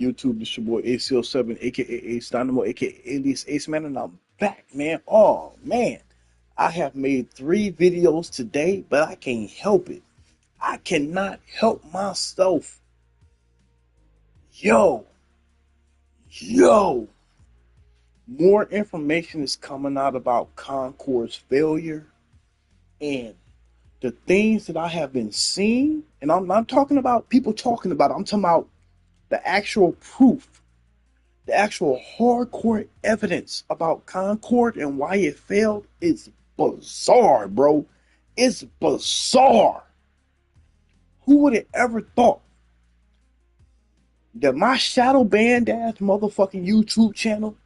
YouTube, this your boy ACL7, aka Ace Dynamo, aka Alias Ace Man, and I'm back, man. Oh man, I have made 3 videos today, but I can't help it. I cannot help myself. Yo, yo, more information is coming out about Concord's failure and the things that I have been seeing, and I'm not talking about people talking about it. I'm talking about the actual proof, the actual hardcore evidence about Concord and why it failed is bizarre, bro. It's bizarre. Who would have ever thought that my shadow banned ass motherfucking YouTube channel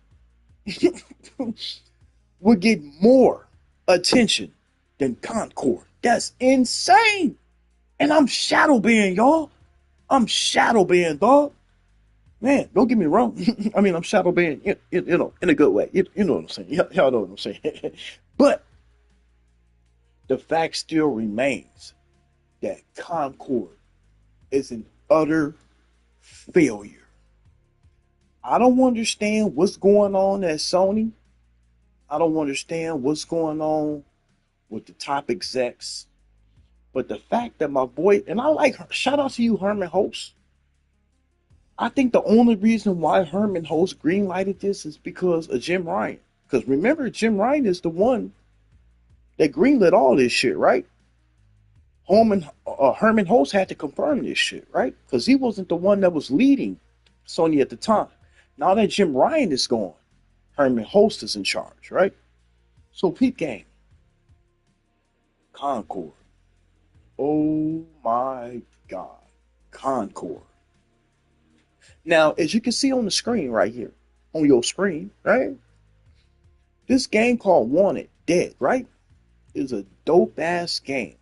would get more attention than Concord? That's insane. And I'm shadow banned, y'all. I'm shadow banned, dog. Man, don't get me wrong. I mean, I'm shadow banned, in a good way. You know what I'm saying. Y'all know what I'm saying. But the fact still remains that Concord is an utter failure. I don't understand what's going on at Sony. I don't understand what's going on with the top execs. But the fact that my boy, and I like her, shout out to you, Herman Host. I think the only reason why Herman Host greenlighted this is because of Jim Ryan. Because remember, Jim Ryan is the one that greenlit all this shit, right? Herman Host had to confirm this shit, right? Because he wasn't the one that was leading Sony at the time. Now that Jim Ryan is gone, Herman Host is in charge, right? So Pete Gang, Concord. Oh my God, Concord. Now, as you can see on the screen right here, on your screen, right? This game called Wanted Dead, right? Is a dope ass game.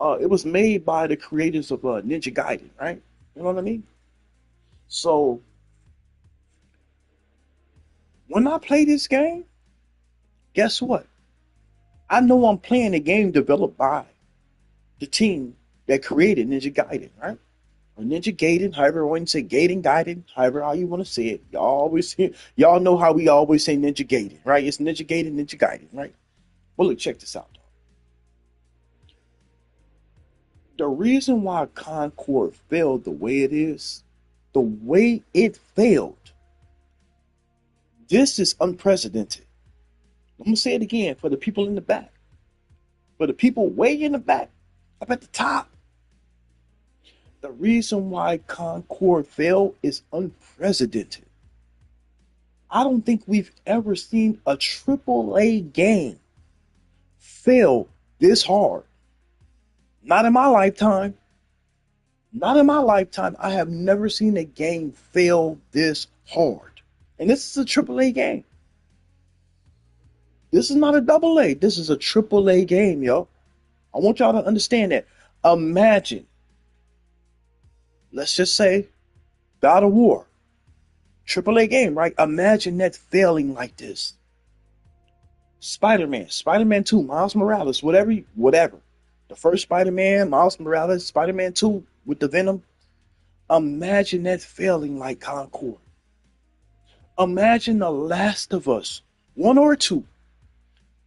It was made by the creators of Ninja Gaiden, right? You know what I mean? So when I play this game, guess what? I know I'm playing a game developed by the team that created Ninja Gaiden, right? Or Ninja Gaiden, however you want to say Gaiden, Gaiden, however how you want to say it. Y'all know how we always say Ninja Gaiden, right? It's Ninja Gaiden, Ninja Gaiden, right? Well, look, check this out. The reason why Concord failed the way it is, the way it failed, this is unprecedented. I'm gonna say it again for the people in the back, for the people way in the back, up at the top. The reason why Concord failed is unprecedented. I don't think we've ever seen a AAA game fail this hard. Not in my lifetime. Not in my lifetime. I have never seen a game fail this hard. And this is a AAA game. This is not a double A. This is a AAA game, yo. I want y'all to understand that. Imagine, let's just say, God of War. AAA game, right? Imagine that failing like this. Spider-Man, Spider-Man 2, Miles Morales, whatever. The first Spider-Man, Miles Morales, Spider-Man 2 with the Venom. Imagine that failing like Concord. Imagine The Last of Us, 1 or 2,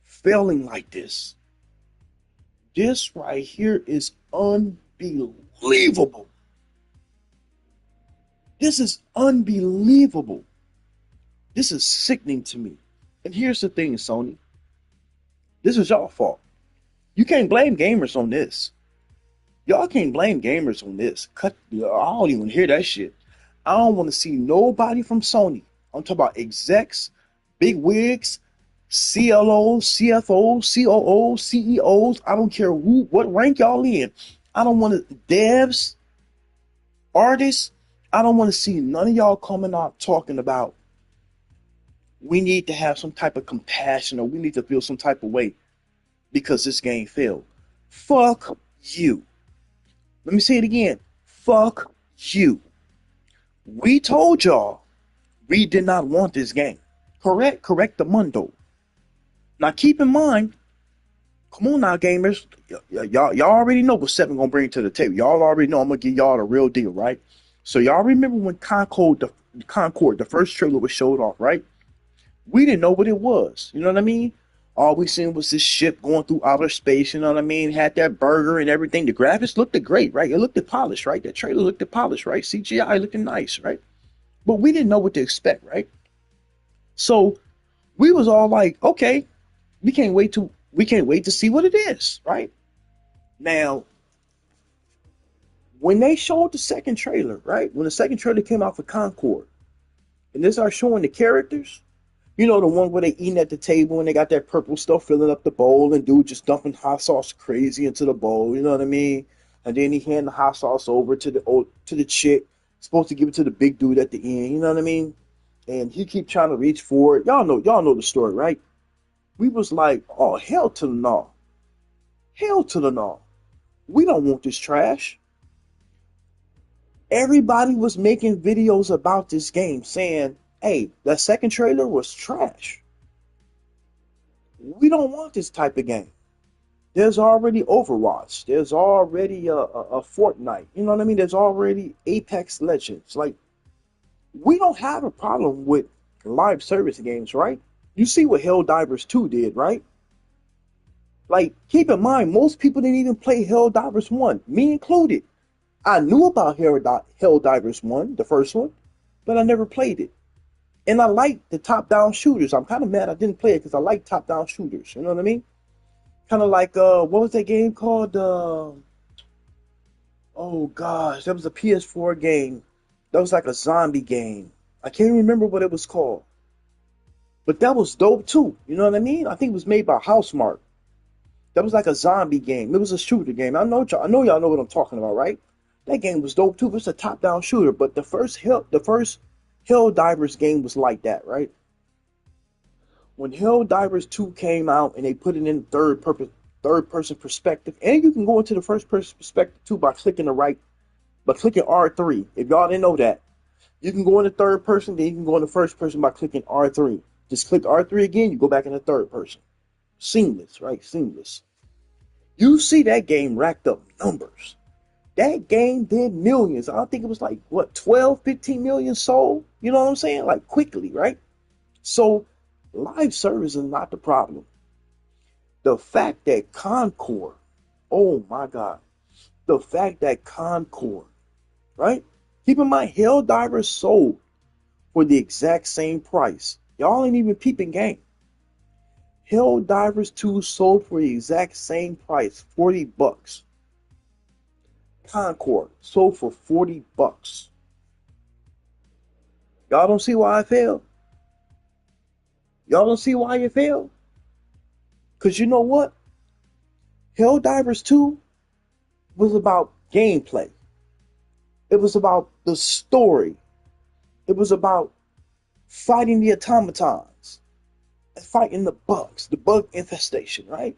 failing like this. This right here is unbelievable. This is unbelievable. This is sickening to me. And here's the thing, Sony. This is y'all fault. You can't blame gamers on this. Y'all can't blame gamers on this. I don't even hear that shit. I don't want to see nobody from Sony. I'm talking about execs, big wigs, CLOs, CFOs, COOs, CEOs. I don't care what rank y'all in. I don't want to, devs, artists. I don't want to see none of y'all coming out talking about we need to have some type of compassion or we need to feel some type of way because this game failed. Fuck you. Let me say it again. Fuck you. We told y'all we did not want this game. Correct the mundo. Now keep in mind, come on now, gamers. Y'all already know what 7 gonna bring to the table. Y'all already know I'm gonna give y'all the real deal, right? So y'all remember when Concord, the first trailer was showed off, right? We didn't know what it was. You know what I mean? All we seen was this ship going through outer space. You know what I mean? Had that burger and everything. The graphics looked great, right? It looked polished, right? That trailer looked polished, right? CGI looking nice, right? But we didn't know what to expect, right? So we was all like, okay, we can't wait to see what it is, right? Now, when they showed the second trailer, right? When the second trailer came out for Concord, and they start showing the characters, you know, the one where they eating at the table and they got that purple stuff filling up the bowl and dude just dumping hot sauce crazy into the bowl, you know what I mean? And then he hand the hot sauce over to the chick, supposed to give it to the big dude at the end, you know what I mean? And he keep trying to reach for it. Y'all know the story, right? We was like, oh hell to the no. Hell to the no. We don't want this trash. Everybody was making videos about this game saying, hey, that second trailer was trash. We don't want this type of game. There's already Overwatch. There's already a Fortnite. You know what I mean? There's already Apex Legends. Like, we don't have a problem with live service games, right? You see what Helldivers 2 did, right? Like, keep in mind, most people didn't even play Helldivers 1, me included. I knew about Helldivers 1, the first one, but I never played it. And I like the top-down shooters. I'm kind of mad I didn't play it because I like top-down shooters. You know what I mean? Kind of like, what was that game called? Oh gosh, that was a PS4 game. That was like a zombie game. I can't remember what it was called. But that was dope too. You know what I mean? I think it was made by Housemarque. That was like a zombie game. It was a shooter game. I know y'all know what I'm talking about, right? That game was dope too. It's a top-down shooter, but the first Helldivers game was like that, right? When Helldivers 2 came out and they put it in third person perspective, and you can go into the first person perspective too by clicking R3. If y'all didn't know that, you can go into third person, then you can go into first person by clicking R3. Just click R3 again, you go back into third person. Seamless, right? Seamless. You see that game racked up numbers. That game did millions. I think it was like, what, 12, 15 million sold? You know what I'm saying? Like quickly, right? So live service is not the problem. The fact that Concord, oh my God, the fact that Concord, right? Keep in mind, Helldivers sold for the exact same price. Y'all ain't even peeping game. Helldivers 2 sold for the exact same price, $40. Concord sold for $40. Y'all don't see why I failed? Y'all don't see why it failed? Because you know what? Helldivers 2 was about gameplay. It was about the story. It was about fighting the automatons and fighting the bugs, the bug infestation, right?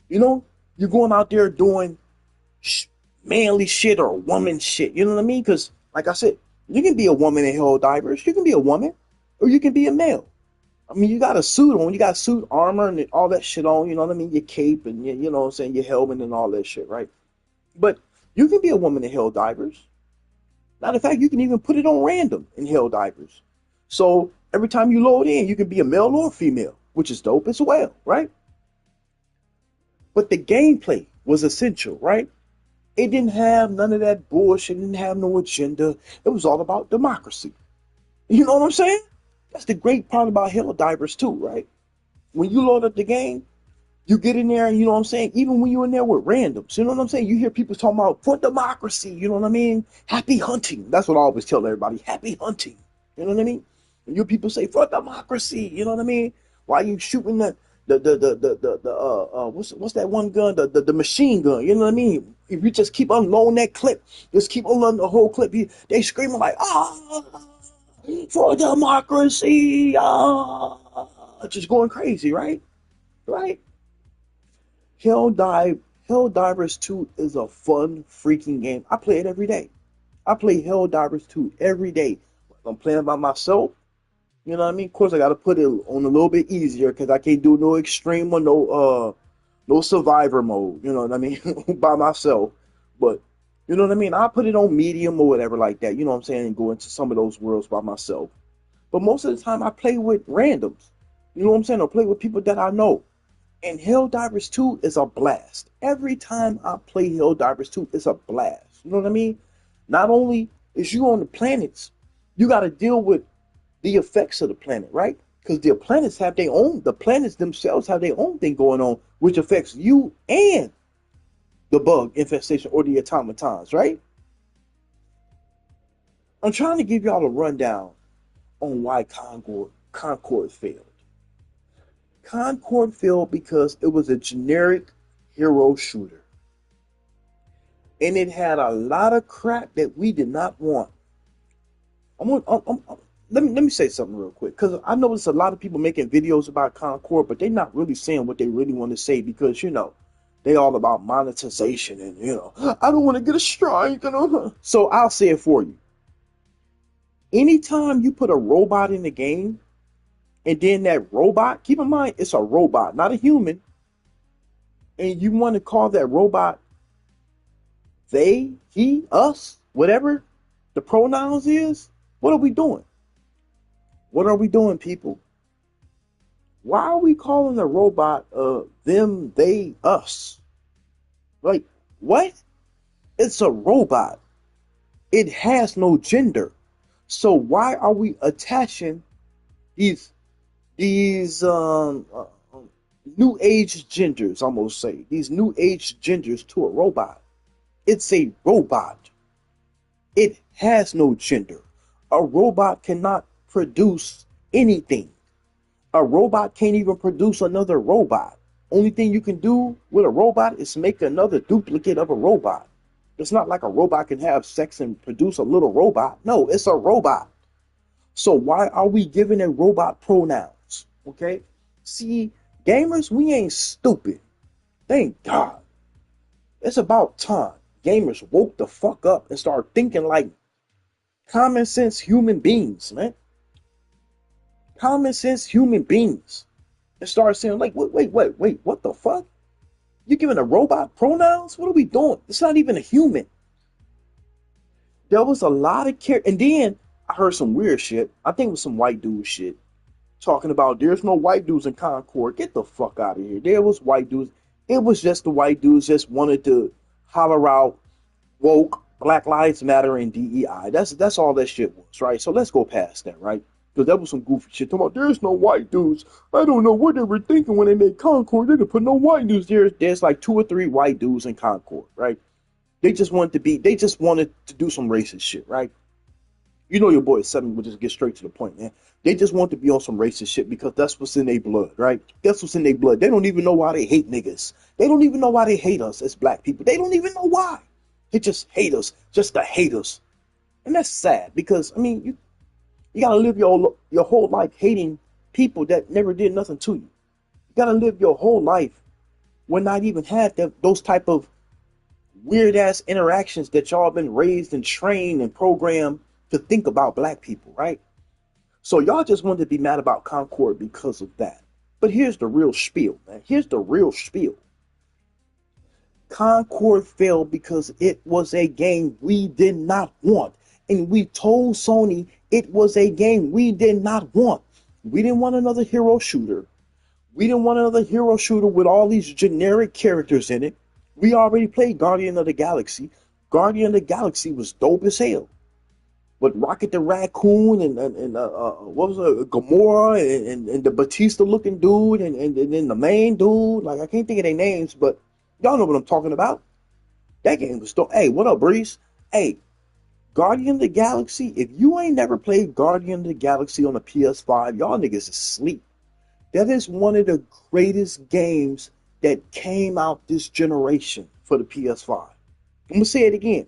You know, you're going out there doing manly shit or woman shit. You know what I mean? Because, like I said, you can be a woman in Helldivers. You can be a woman, or you can be a male. I mean, you got a suit on. You got suit armor and all that shit on. You know what I mean? Your cape and you know what I'm saying, your helmet and all that shit, right? But you can be a woman in Helldivers. Matter of fact, you can even put it on random in Helldivers. So every time you load in, you can be a male or a female, which is dope as well, right? But the gameplay was essential, right? It didn't have none of that bullshit. It didn't have no agenda. It was all about democracy. You know what I'm saying? That's the great part about Helldivers too, right? When you load up the game, you get in there and you know what I'm saying? Even when you're in there with randoms, you know what I'm saying? You hear people talking about for democracy, you know what I mean? Happy hunting. That's what I always tell everybody. Happy hunting. You know what I mean? And you people say for democracy, you know what I mean? Why you shooting what's that one gun? The machine gun, you know what I mean? If you just keep unloading that clip, just keep unloading the whole clip, they screaming like, for democracy, just going crazy, right? Right? Helldivers 2 is a fun freaking game. I play it every day. I play Helldivers 2 every day. I'm playing by myself. You know what I mean? Of course, I got to put it on a little bit easier because I can't do no extreme or no survivor mode. You know what I mean? By myself. But You know what I mean? I put it on Medium or whatever like that. You know what I'm saying? And go into some of those worlds by myself. But most of the time, I play with randoms. You know what I'm saying? I play with people that I know. And Helldivers 2 is a blast. Every time I play Helldivers 2, it's a blast. You know what I mean? Not only is you on the planets, you got to deal with the effects of the planet, right? Because the planets themselves have their own thing going on, which affects you and the bug infestation or the automatons, right? I'm trying to give y'all a rundown on why Concord failed. Concord failed because it was a generic hero shooter. And it had a lot of crap that we did not want. Let me say something real quick, because I notice a lot of people making videos about Concord, but they're not really saying what they really want to say, because they all about monetization, and I don't want to get a strike. So I'll say it for you. Anytime you put a robot in the game, and then that robot, keep in mind it's a robot, not a human, and you want to call that robot they, he, us, whatever the pronouns is, what are we doing? What are we doing, people? Why are we calling the robot them, they, us? Like, what? It's a robot. It has no gender. So why are we attaching these these new age genders, I'm gonna say, these new age genders to a robot? It's a robot. It has no gender. A robot cannot produce anything. A robot can't even produce another robot. Only thing you can do with a robot is make another duplicate of a robot. It's not like a robot can have sex and produce a little robot. No, it's a robot. So why are we giving a robot pronouns? Okay? See, gamers, we ain't stupid. Thank God. It's about time gamers woke the fuck up and started thinking like common sense human beings, man. Common sense human beings. And start saying, like, wait, what the fuck? You giving a robot pronouns? What are we doing? It's not even a human. There was a lot of care. And then I heard some weird shit. I think it was some white dude shit. Talking about there's no white dudes in Concord. Get the fuck out of here. There was white dudes. It was just the white dudes just wanted to holler out woke, Black Lives Matter, and DEI. That's all that shit was, right? So let's go past that, right? Because that was some goofy shit. Talking about there's no white dudes. I don't know what they were thinking when they made Concord. They didn't put no white dudes there. There's like 2 or 3 white dudes in Concord, right? They just wanted to do some racist shit, right? You know your boy Seven would just get straight to the point, man. They just want to be on some racist shit because that's what's in their blood, right? That's what's in their blood. They don't even know why they hate niggas. They don't even know why they hate us as black people. They don't even know why. They just hate us, just to hate us. And that's sad because, I mean, you gotta live your whole life hating people that never did nothing to you. You gotta live your whole life when not even had those type of weird ass interactions that y'all been raised and trained and programmed to think about black people, right? So y'all just wanted to be mad about Concord because of that. But here's the real spiel, man. Here's the real spiel. Concord failed because it was a game we did not want. And we told Sony it was a game we did not want. We didn't want another hero shooter. We didn't want another hero shooter with all these generic characters in it. We already played Guardian of the Galaxy. Guardian of the Galaxy was dope as hell. With Rocket the Raccoon and what was it, Gamora and the Batista looking dude and then the main dude. Like, I can't think of their names, but y'all know what I'm talking about. That game was dope. Hey, what up, Breeze? Hey, Guardian of the Galaxy. If you ain't never played Guardian of the Galaxy on the PS5, y'all niggas is asleep. That is one of the greatest games that came out this generation for the PS5. I'm gonna say it again.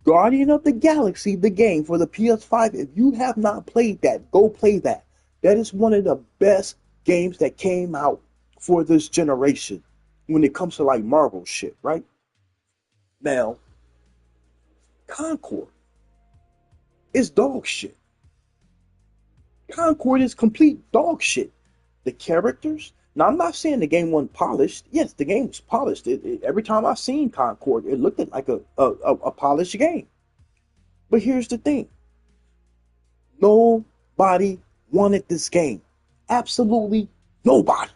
Guardian of the Galaxy, the game for the PS5. If you have not played that, go play that. That is one of the best games that came out for this generation when it comes to like Marvel shit, right? Now, Concord is dog shit. Concord is complete dog shit. The characters, Now, I'm not saying the game wasn't polished. Yes, the game was polished. Every time I seen Concord, it looked like a polished game. But here's the thing: nobody wanted this game. Absolutely nobody.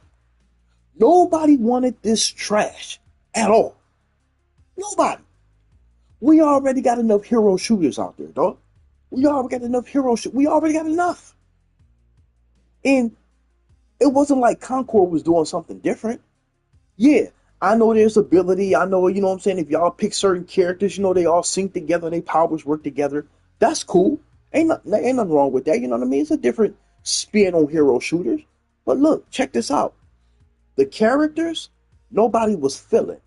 Nobody wanted this trash at all. Nobody. We already got enough hero shooters out there, dog. We already got enough We already got enough. And it wasn't like Concord was doing something different. Yeah, I know there's ability. I know, you know what I'm saying? If y'all pick certain characters, you know, they all sync together and their powers work together. That's cool. Ain't nothing wrong with that. You know what I mean? It's a different spin on hero shooters. But look, check this out. The characters, nobody was feeling.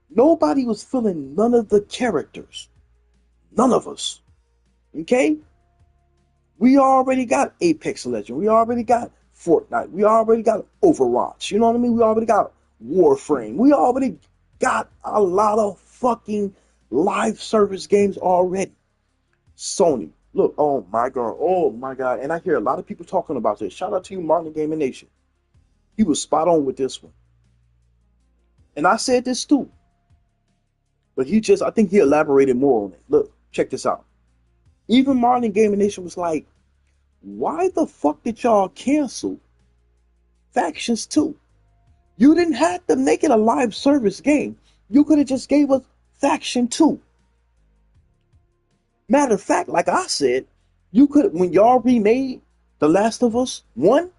Nobody was feeling none of the characters. None of us. Okay? We already got Apex Legends. We already got Fortnite. We already got Overwatch. You know what I mean? We already got Warframe. We already got a lot of fucking live service games already. Sony. Look, oh my God. Oh my God. And I hear a lot of people talking about this. Shout out to you, Martin Gaming Nation. He was spot on with this one. And I said this too. But I think he elaborated more on it. Look, check this out. Even Martin Gaming Nation was like, why the fuck did y'all cancel Factions 2? You didn't have to make it a live service game. You could have just gave us Faction 2. Matter of fact, like I said, when y'all remade The Last of Us 1,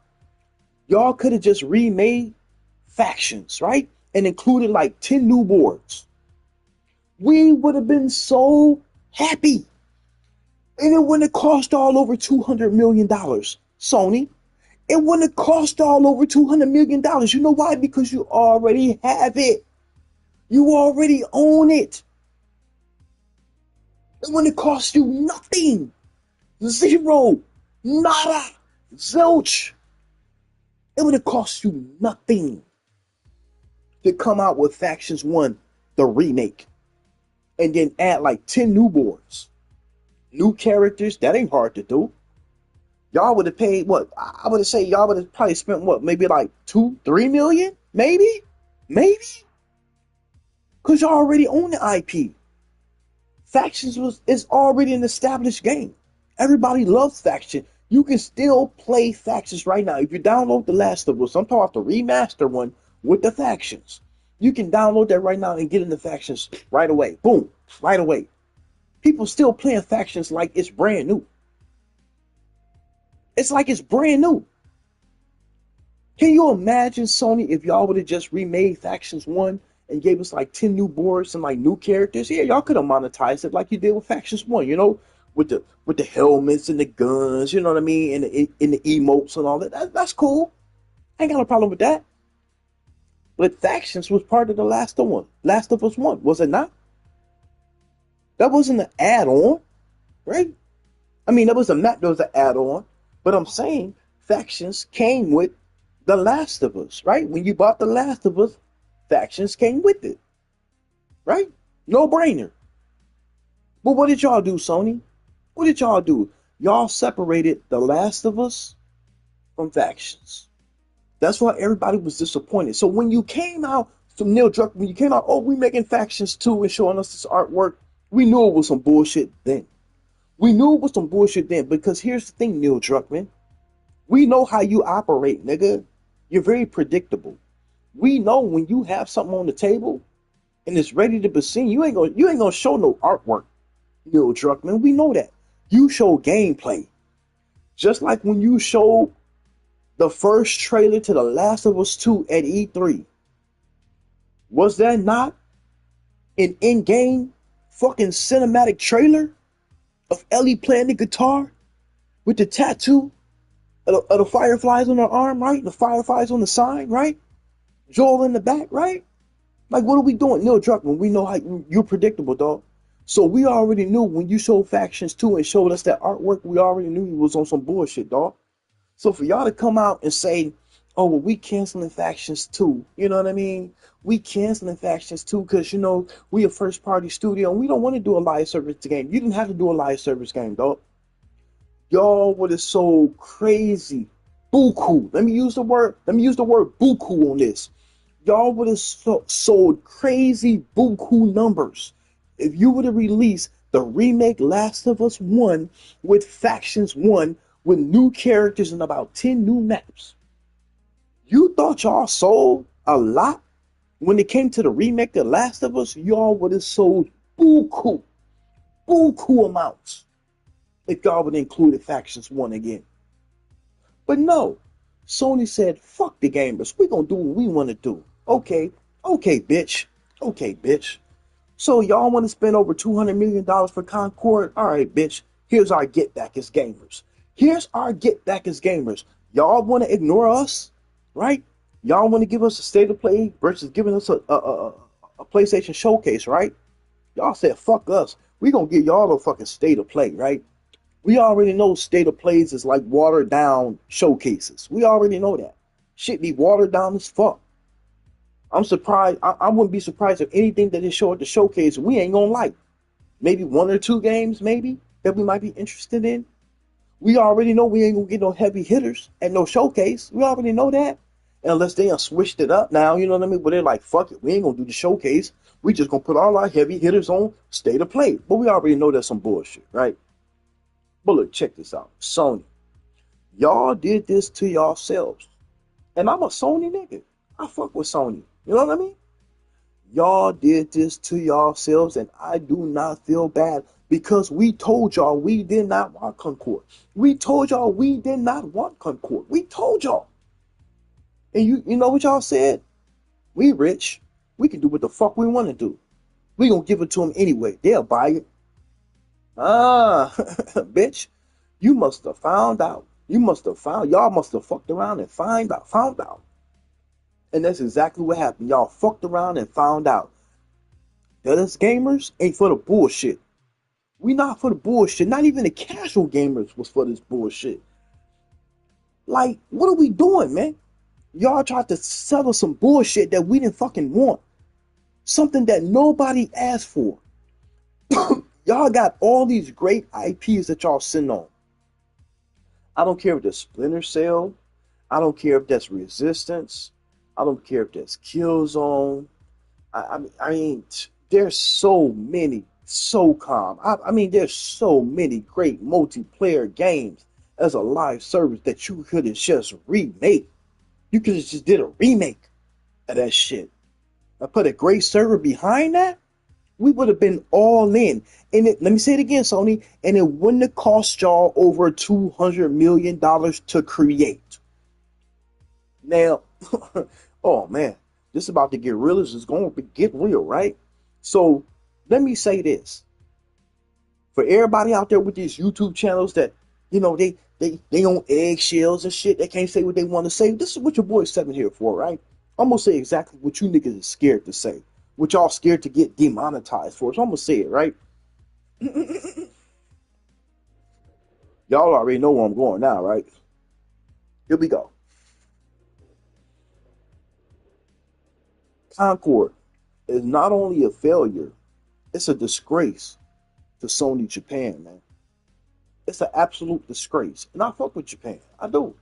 y'all could have just remade Factions, right? And included like 10 new boards. We would have been so happy. And it wouldn't have cost all over $200 million, Sony. It wouldn't have cost all over $200 million. You know why? Because you already have it. You already own it. It wouldn't have cost you nothing. Zero. Nada. Zilch. It would have cost you nothing to come out with Factions 1, the remake, and then add like 10 new boards. New characters, that ain't hard to do. Y'all would have paid what? I would have said y'all would have probably spent what? Maybe like 2-3 million? Maybe? Because y'all already own the IP. Factions is already an established game. Everybody loves Factions. You can still play Factions right now. If you download The Last of Us, I'm talking about the remaster one with the Factions. You can download that right now and get into Factions right away. Boom. Right away. People still playing Factions like it's brand new. It's like it's brand new. Can you imagine, Sony, if y'all would have just remade Factions 1 and gave us like 10 new boards and like new characters? Yeah, y'all could have monetized it like you did with Factions 1, you know, with the helmets and the guns, you know what I mean, and the emotes and all that. That's cool. I ain't got no problem with that. But Factions was part of the Last of Us 1, was it not? That wasn't an add-on, right? I mean, that was an add-on, but I'm saying Factions came with The Last of Us, right? When you bought The Last of Us, Factions came with it, right? No brainer. But what did y'all do, Sony? What did y'all do? Y'all separated The Last of Us from Factions. That's why everybody was disappointed. So when you came out from Neil Druckmann, when you came out, oh, we making Factions 2 and showing us this artwork, we knew it was some bullshit then. We knew it was some bullshit then because here's the thing, Neil Druckmann. We know how you operate, nigga. You're very predictable. We know when you have something on the table and it's ready to be seen, you ain't gonna show no artwork, Neil Druckmann. We know that. You show gameplay. Just like when you showed the first trailer to The Last of Us 2 at E3. Was that not an in-game fucking cinematic trailer of Ellie playing the guitar with the tattoo of the fireflies on her arm, right? The fireflies on the sign, right? Joel in the back, right? Like, what are we doing? Neil Druckmann, we know how you're predictable, dog. So we already knew when you showed Factions 2 and showed us that artwork, we already knew you was on some bullshit, dog. So for y'all to come out and say, oh, well, we canceling Factions 2, you know what I mean? We canceling Factions 2 because, you know, we a first-party studio and we don't want to do a live service game. You didn't have to do a live service game, dog. Y'all would have sold crazy buku. Let me use the word buku on this. Y'all would have sold crazy buku numbers if you would have released the remake Last of Us 1 with Factions 1 with new characters and about 10 new maps. You thought y'all sold a lot? When it came to the remake of Last of Us, y'all would have sold buku, buku amounts if y'all would have included Factions 1 again. But no, Sony said, fuck the gamers. We gonna do what we want to do. Okay, okay, bitch. Okay, bitch. So y'all want to spend over $200 million for Concord? All right, bitch. Here's our get back as gamers. Here's our get back as gamers. Y'all want to ignore us, right? Y'all want to give us a state of play versus giving us a PlayStation showcase, right? Y'all said, fuck us. We gonna give y'all a fucking state of play, right? We already know state of plays is like watered down showcases. We already know that. Shit be watered down as fuck. I'm surprised. I wouldn't be surprised if anything that they show at the showcase we ain't gonna like. Maybe one or two games, maybe, that we might be interested in. We already know we ain't gonna get no heavy hitters at no showcase. We already know that. Unless they have switched it up now, you know what I mean? But they're like, fuck it, we ain't gonna do the showcase. We just gonna put all our heavy hitters on state of play. But we already know that's some bullshit, right? But look, check this out. Sony, y'all did this to yourselves. And I'm a Sony nigga. I fuck with Sony. You know what I mean? Y'all did this to yourselves, and I do not feel bad because we told y'all we did not want Concord. We told y'all we did not want Concord. We told y'all. And you know what y'all said? We rich. We can do what the fuck we want to do. We gonna give it to them anyway. They'll buy it. Ah, bitch. You must have found out. Y'all must have fucked around and found out. And that's exactly what happened. Y'all fucked around and found out that us gamers ain't for the bullshit. We not for the bullshit. Not even the casual gamers was for this bullshit. Like, what are we doing, man? Y'all tried to sell us some bullshit that we didn't fucking want. Something that nobody asked for. Y'all got all these great IPs that y'all sitting on. I don't care if that's Splinter Cell. I don't care if that's Resistance. I don't care if that's Killzone. I mean, there's so many SOCOM. I mean, there's so many great multiplayer games as a live service that you could have just remade. You could have just did a remake of that shit. I put a great server behind that. We would have been all in. And let me say it again, Sony. And it wouldn't have cost y'all over $200 million to create. Now, oh man, this about to get real. This is going to get real, right? So let me say this. For everybody out there with these YouTube channels that, you know, they on eggshells and shit. They can't say what they want to say. This is what your boy's sitting here for, right? I'm going to say exactly what you niggas are scared to say. What y'all scared to get demonetized for. So I'm going to say it, right? Y'all already know where I'm going now, right? Here we go. Concord is not only a failure, it's a disgrace to Sony Japan, man. It's an absolute disgrace. And I fuck with Japan. I do.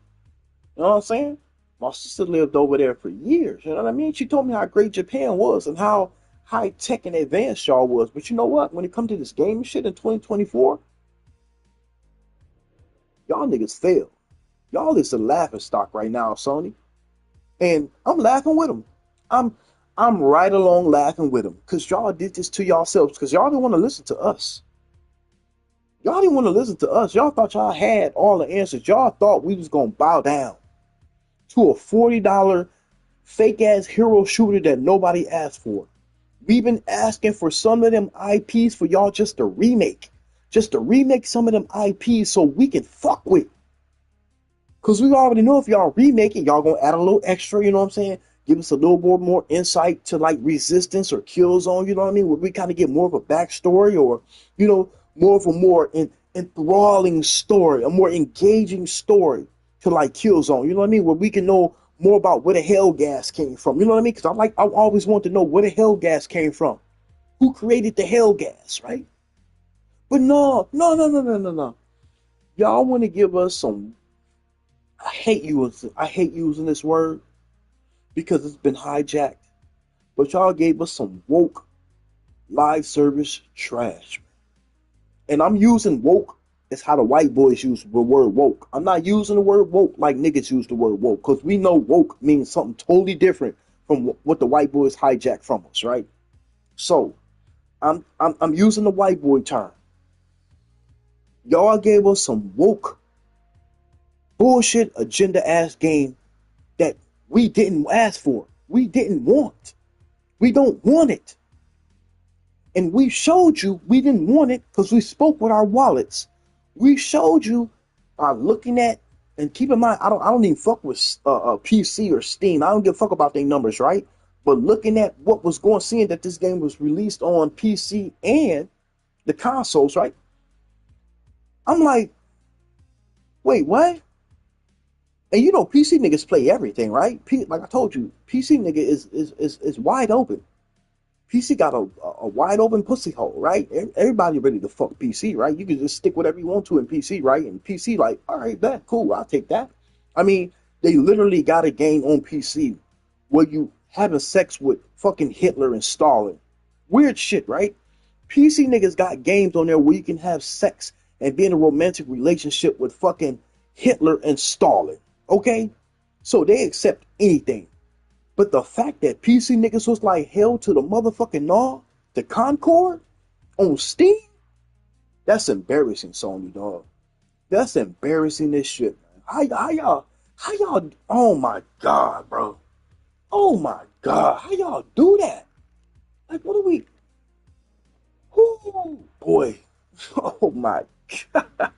You know what I'm saying? My sister lived over there for years. You know what I mean? She told me how great Japan was and how high tech and advanced y'all was. But you know what? When it comes to this game shit in 2024, y'all niggas fail. Y'all is a laughing stock right now, Sony. And I'm laughing with them. I'm right along laughing with them. Because y'all did this to yourselves. Because y'all didn't want to listen to us. Y'all didn't want to listen to us. Y'all thought y'all had all the answers. Y'all thought we was going to bow down to a $40 fake-ass hero shooter that nobody asked for. We've been asking for some of them IPs for y'all just to remake. Just to remake some of them IPs so we can fuck with. Because we already know if y'all remake it, y'all going to add a little extra, you know what I'm saying? Give us a little more insight to like Resistance or Killzone, you know what I mean? Where we kind of get more of a backstory or, you know, more of a more enthralling story, a more engaging story to like Killzone, you know what I mean? Where we can know more about where the hell gas came from, you know what I mean? Because I always want to know where the hell gas came from. Who created the hell gas, right? But no. Y'all want to give us some I hate using this word because it's been hijacked. But y'all gave us some woke live service trash. And I'm using woke as how the white boys use the word woke. I'm not using the word woke like niggas use the word woke, because we know woke means something totally different from what the white boys hijack from us, right? So I'm using the white boy term. Y'all gave us some woke bullshit agenda ass game that we didn't ask for. We didn't want. We don't want it. And we showed you we didn't want it because we spoke with our wallets. We showed you by looking at, and keep in mind, I don't even fuck with PC or Steam. I don't give a fuck about their numbers, right? But looking at what was going, seeing that this game was released on PC and the consoles, right? I'm like, wait, what? And you know, PC niggas play everything, right? Like I told you, PC nigga is wide open. PC got a wide open pussy hole, right? Everybody ready to fuck PC, right? You can just stick whatever you want to in PC, right? And PC like, all right, that cool, I'll take that. I mean, they literally got a game on PC where you having sex with fucking Hitler and Stalin. Weird shit, right? PC niggas got games on there where you can have sex and be in a romantic relationship with fucking Hitler and Stalin. Okay? So they accept anything. But the fact that PC niggas was like hell to the motherfucking gnaw, the Concord on Steam, that's embarrassing, Sony, dog. That's embarrassing as shit, man. How y'all, oh my God, bro. Oh my God, how y'all do that? Like, what are we, oh boy. Oh my God.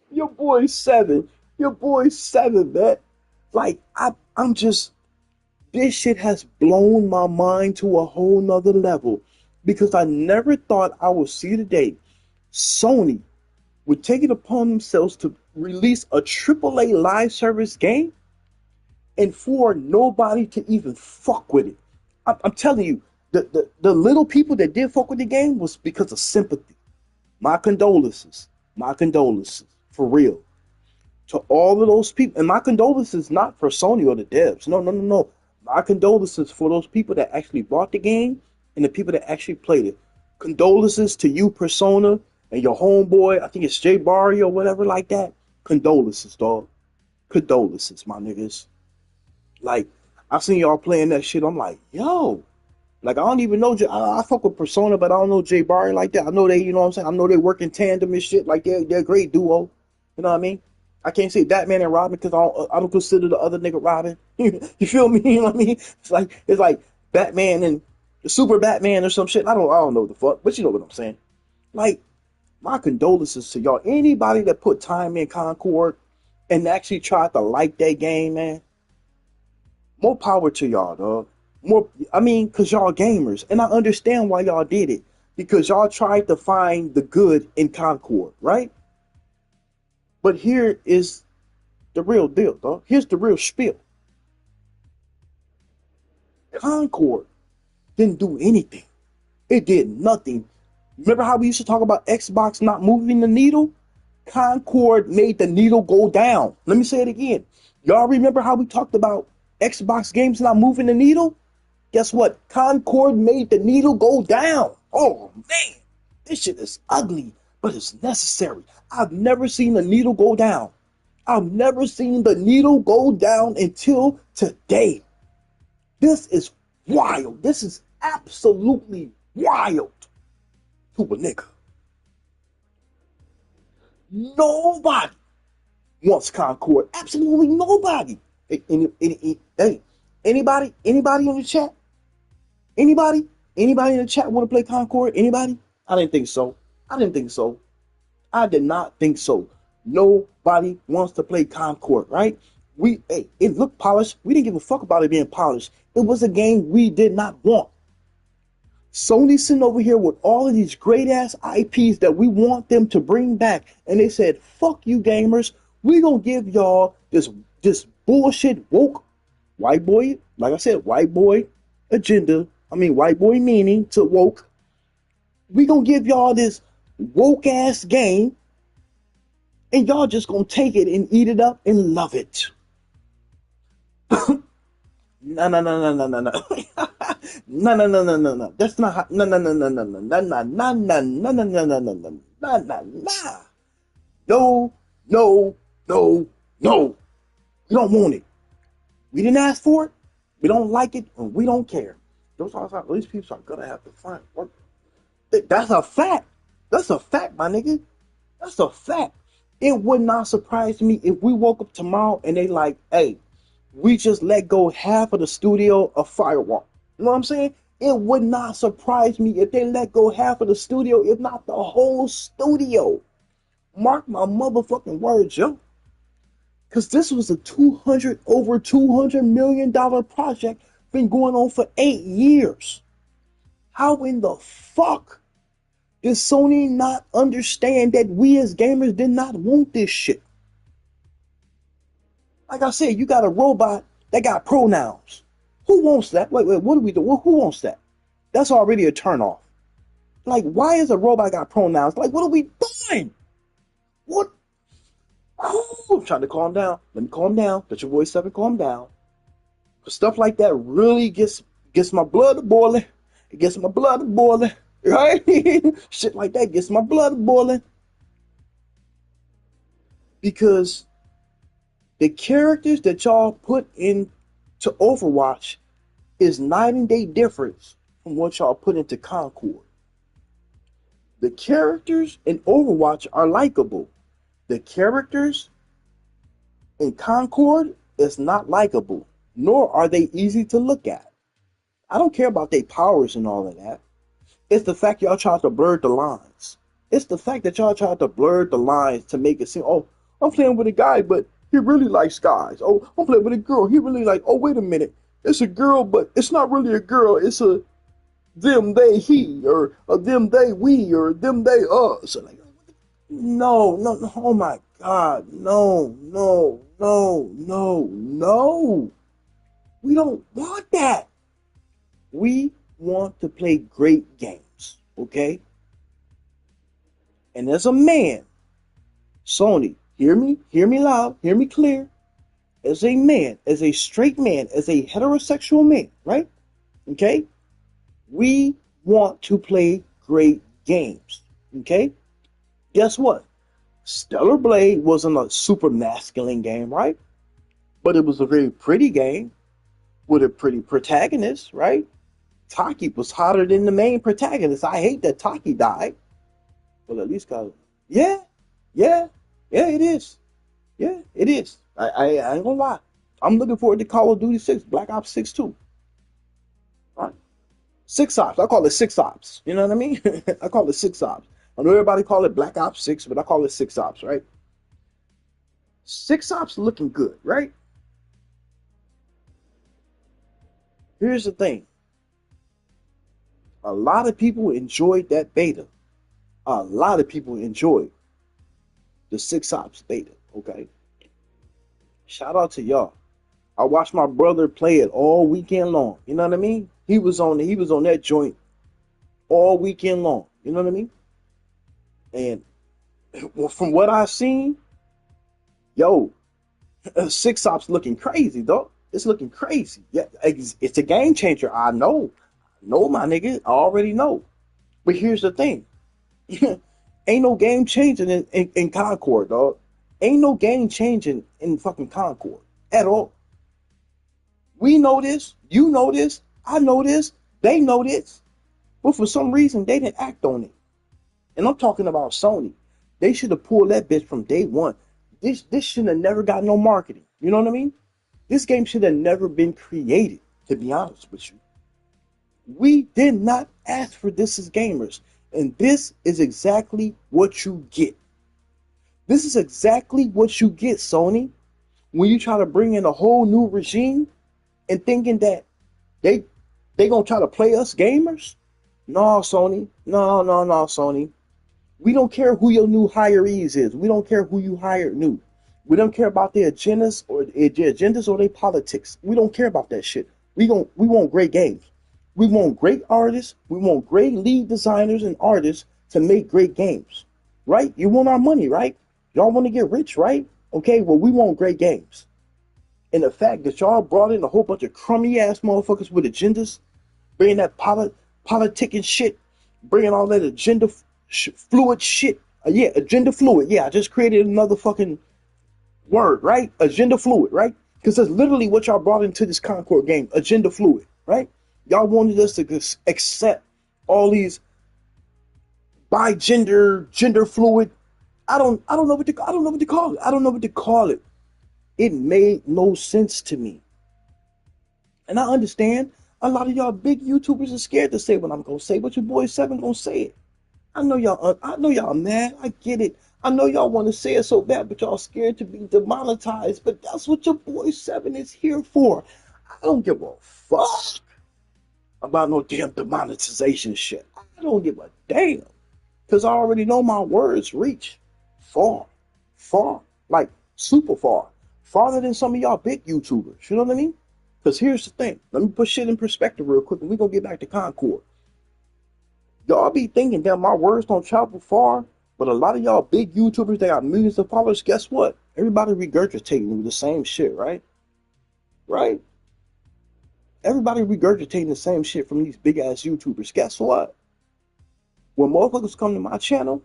Your boy seven. Your boy seven, man. Like, I'm just, this shit has blown my mind to a whole nother level because I never thought I would see the day Sony would take it upon themselves to release a AAA live service game and for nobody to even fuck with it. I'm telling you, the little people that did fuck with the game was because of sympathy. My condolences. My condolences. For real. To all of those people. And my condolences not for Sony or the devs. No, no, no, no. My condolences for those people that actually bought the game and the people that actually played it. Condolences to you, Persona, and your homeboy. I think it's Jay Barry or whatever like that. Condolences, dog. Condolences, my niggas. Like, I seen y'all playing that shit. I'm like, yo. Like, I don't even know. I fuck with Persona, but I don't know Jay Barry like that. I know they, you know what I'm saying? I know they work in tandem and shit. Like, they're a great duo. You know what I mean? I can't say Batman and Robin because I don't consider the other nigga Robin. You feel me? You know what I mean? It's like Batman and the Super Batman or some shit. I don't know the fuck, but you know what I'm saying. Like, my condolences to y'all. Anybody that put time in Concord and actually tried to like that game, man. More power to y'all, dog. More, I mean, cause y'all gamers, and I understand why y'all did it because y'all tried to find the good in Concord, right? But here is the real deal, dog. Here's the real spiel. Concord didn't do anything. It did nothing. Remember how we used to talk about Xbox not moving the needle? Concord made the needle go down. Let me say it again. Y'all remember how we talked about Xbox games not moving the needle? Guess what? Concord made the needle go down. Oh, man. This shit is ugly, but it's necessary. I've never seen the needle go down. I've never seen the needle go down until today. This is wild. This is absolutely wild to a nigga. Nobody wants Concord. Absolutely nobody. Hey, anybody in the chat? Anybody in the chat want to play Concord? Anybody? I didn't think so. I didn't think so. I did not think so. Nobody wants to play Concord, right? It looked polished. We didn't give a fuck about it being polished. It was a game we did not want. Sony sitting over here with all of these great ass IPs that we want them to bring back, and they said, "Fuck you, gamers. We gonna give y'all this bullshit woke white boy, like I said, white boy agenda. I mean, white boy meaning to woke. We gonna give y'all this woke ass game, and y'all just gonna take it and eat it up and love it. No, no, no, no, no, no, no. No, no, no, no, no, no. That's not how, no, no, no, no, no, no, no, no, no, no, no, no, no, no, no, no, no, no, no. No, no, no, no. We don't want it. We didn't ask for it. We don't like it, and we don't care. These people are gonna have to find work. That's a fact. That's a fact, my nigga. That's a fact. It would not surprise me if we woke up tomorrow and they like, hey, we just let go half of the studio of Firewall. You know what I'm saying? It would not surprise me if they let go half of the studio, if not the whole studio. Mark my motherfucking words, yo. Because this was a over $200 million project, been going on for 8 years. How in the fuck does Sony not understand that we as gamers did not want this shit? Like I said, you got a robot that got pronouns. Who wants that? Wait, what do we do? Who wants that? That's already a turnoff. Like, why is a robot got pronouns? Like, what are we doing? What? I'm trying to calm down. Let me calm down. Let your voice up and calm down. Stuff like that really gets my blood boiling. It gets my blood boiling. Right? Shit like that gets my blood boiling. Because the characters that y'all put into Overwatch is night and day difference from what y'all put into Concord. The characters in Overwatch are likable. The characters in Concord is not likable, nor are they easy to look at. I don't care about their powers and all of that. It's the fact y'all tried to blur the lines. It's the fact that y'all tried to blur the lines to make it seem, oh, I'm playing with a guy, but he really likes guys. Oh, I'm playing with a girl. He really like, oh, wait a minute. It's a girl, but it's not really a girl. It's a them, they, he, or a them, they, we, or them, they, us. So like, no, no, no, oh my God. No, no, no, no, no. We don't want that. We want to play great games, okay? And as a man, Sony, hear me loud, hear me clear. As a man, as a straight man, as a heterosexual man, right? Okay? We want to play great games, okay? Guess what? Stellar Blade wasn't a super masculine game, right? But it was a very pretty game with a pretty protagonist, right? Taki was hotter than the main protagonist. I hate that Taki died. Well, at least got, yeah, yeah, yeah, it is. Yeah, it is. I ain't gonna lie. I'm looking forward to Call of Duty 6, Black Ops 6 too. Right? 6 Ops. I call it 6 Ops. You know what I mean? I call it 6 Ops. I know everybody call it Black Ops 6, but I call it 6 Ops, right? 6 Ops looking good, right? Here's the thing. A lot of people enjoyed that beta. A lot of people enjoyed the 6 Ops beta, okay? Shout out to y'all. I watched my brother play it all weekend long. You know what I mean? He was on that joint all weekend long. You know what I mean? And from what I've seen, yo, 6 Ops looking crazy, dog. It's looking crazy. Yeah, it's a game changer. I know. No, my nigga. I already know. But here's the thing. Ain't no game changing in Concord, dog. Ain't no game changing in fucking Concord at all. We know this. You know this. I know this. They know this. But for some reason, they didn't act on it. And I'm talking about Sony. They should have pulled that bitch from day one. This should have never got no marketing. You know what I mean? This game should have never been created, to be honest with you. We did not ask for this as gamers. And this is exactly what you get. This is exactly what you get, Sony, when you try to bring in a whole new regime and thinking that they gonna try to play us gamers. No, Sony. No, Sony. We don't care who your new hirees is. We don't care who you hired new. We don't care about their agendas or their politics. We don't care about that shit. We want great games. We want great artists. We want great lead designers and artists to make great games, right? You want our money, right? Y'all want to get rich, right? Okay, well, we want great games. And the fact that y'all brought in a whole bunch of crummy ass motherfuckers with agendas, bringing that politicking shit, bringing all that agenda fluid shit. Yeah, agenda fluid. Yeah, I just created another fucking word, right? Agenda fluid, right? Because that's literally what y'all brought into this Concord game. Agenda fluid, right? Y'all wanted us to accept all these gender fluid. I don't know what to I don't know what to call it. I don't know what to call it. It made no sense to me. And I understand a lot of y'all big YouTubers are scared to say what I'm gonna say, but your boy Seven gonna say it. I know y'all mad. I get it. I know y'all want to say it so bad, but y'all scared to be demonetized. But that's what your boy Seven is here for. I don't give a fuck about no damn demonetization shit. I don't give a damn. Because I already know my words reach far, far, like super far. Farther than some of y'all big YouTubers. You know what I mean? Because here's the thing. Let me put shit in perspective real quick and we're going to get back to Concord. Y'all be thinking that my words don't travel far, but a lot of y'all big YouTubers that got millions of followers, guess what? Everybody regurgitating the same shit, right? Right? Everybody regurgitating the same shit from these big ass YouTubers. Guess what? When motherfuckers come to my channel,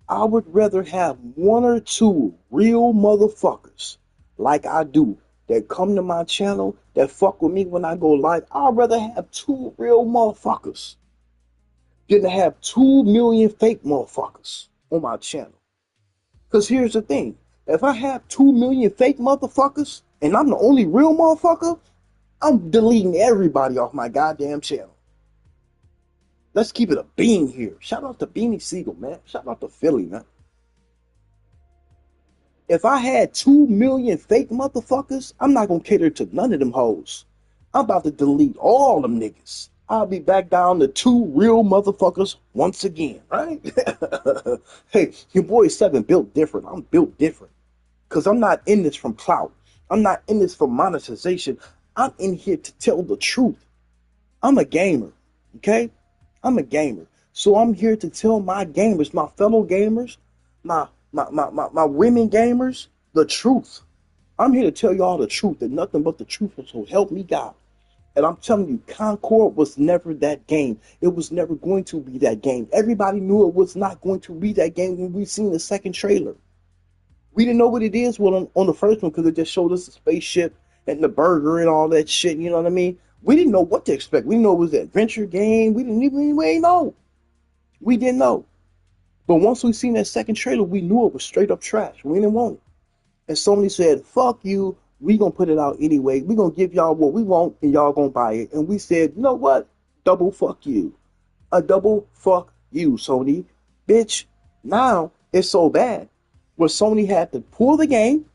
I would rather have one or two real motherfuckers like I do that come to my channel that fuck with me when I go live. I'd rather have two real motherfuckers than to have 2 million fake motherfuckers on my channel. Because here's the thing. If I have 2 million fake motherfuckers and I'm the only real motherfucker, I'm deleting everybody off my goddamn channel. Let's keep it a bean here. Shout out to Beanie Siegel, man. Shout out to Philly, man. If I had 2 million fake motherfuckers, I'm not gonna cater to none of them hoes. I'm about to delete all them niggas. I'll be back down to two real motherfuckers once again, right? Hey, your boy Seven built different. I'm built different. Because I'm not in this from clout. I'm not in this for monetization. I'm in here to tell the truth. I'm a gamer, okay? I'm a gamer. So I'm here to tell my gamers, my fellow gamers, my women gamers, the truth. I'm here to tell y'all the truth and nothing but the truth. So help me God. And I'm telling you, Concord was never that game. It was never going to be that game. Everybody knew it was not going to be that game when we seen the second trailer. We didn't know what it is on the first one because it just showed us the spaceship and the burger and all that shit. You know what I mean? We didn't know what to expect. We didn't know it was an adventure game. We didn't know. We didn't know. But once we seen that second trailer, we knew it was straight up trash. We didn't want it. And Sony said, fuck you. We gonna put it out anyway. We gonna give y'all what we want and y'all gonna buy it. And we said, you know what? Double fuck you. A double fuck you, Sony. Bitch, now it's so bad where Sony had to pull the game,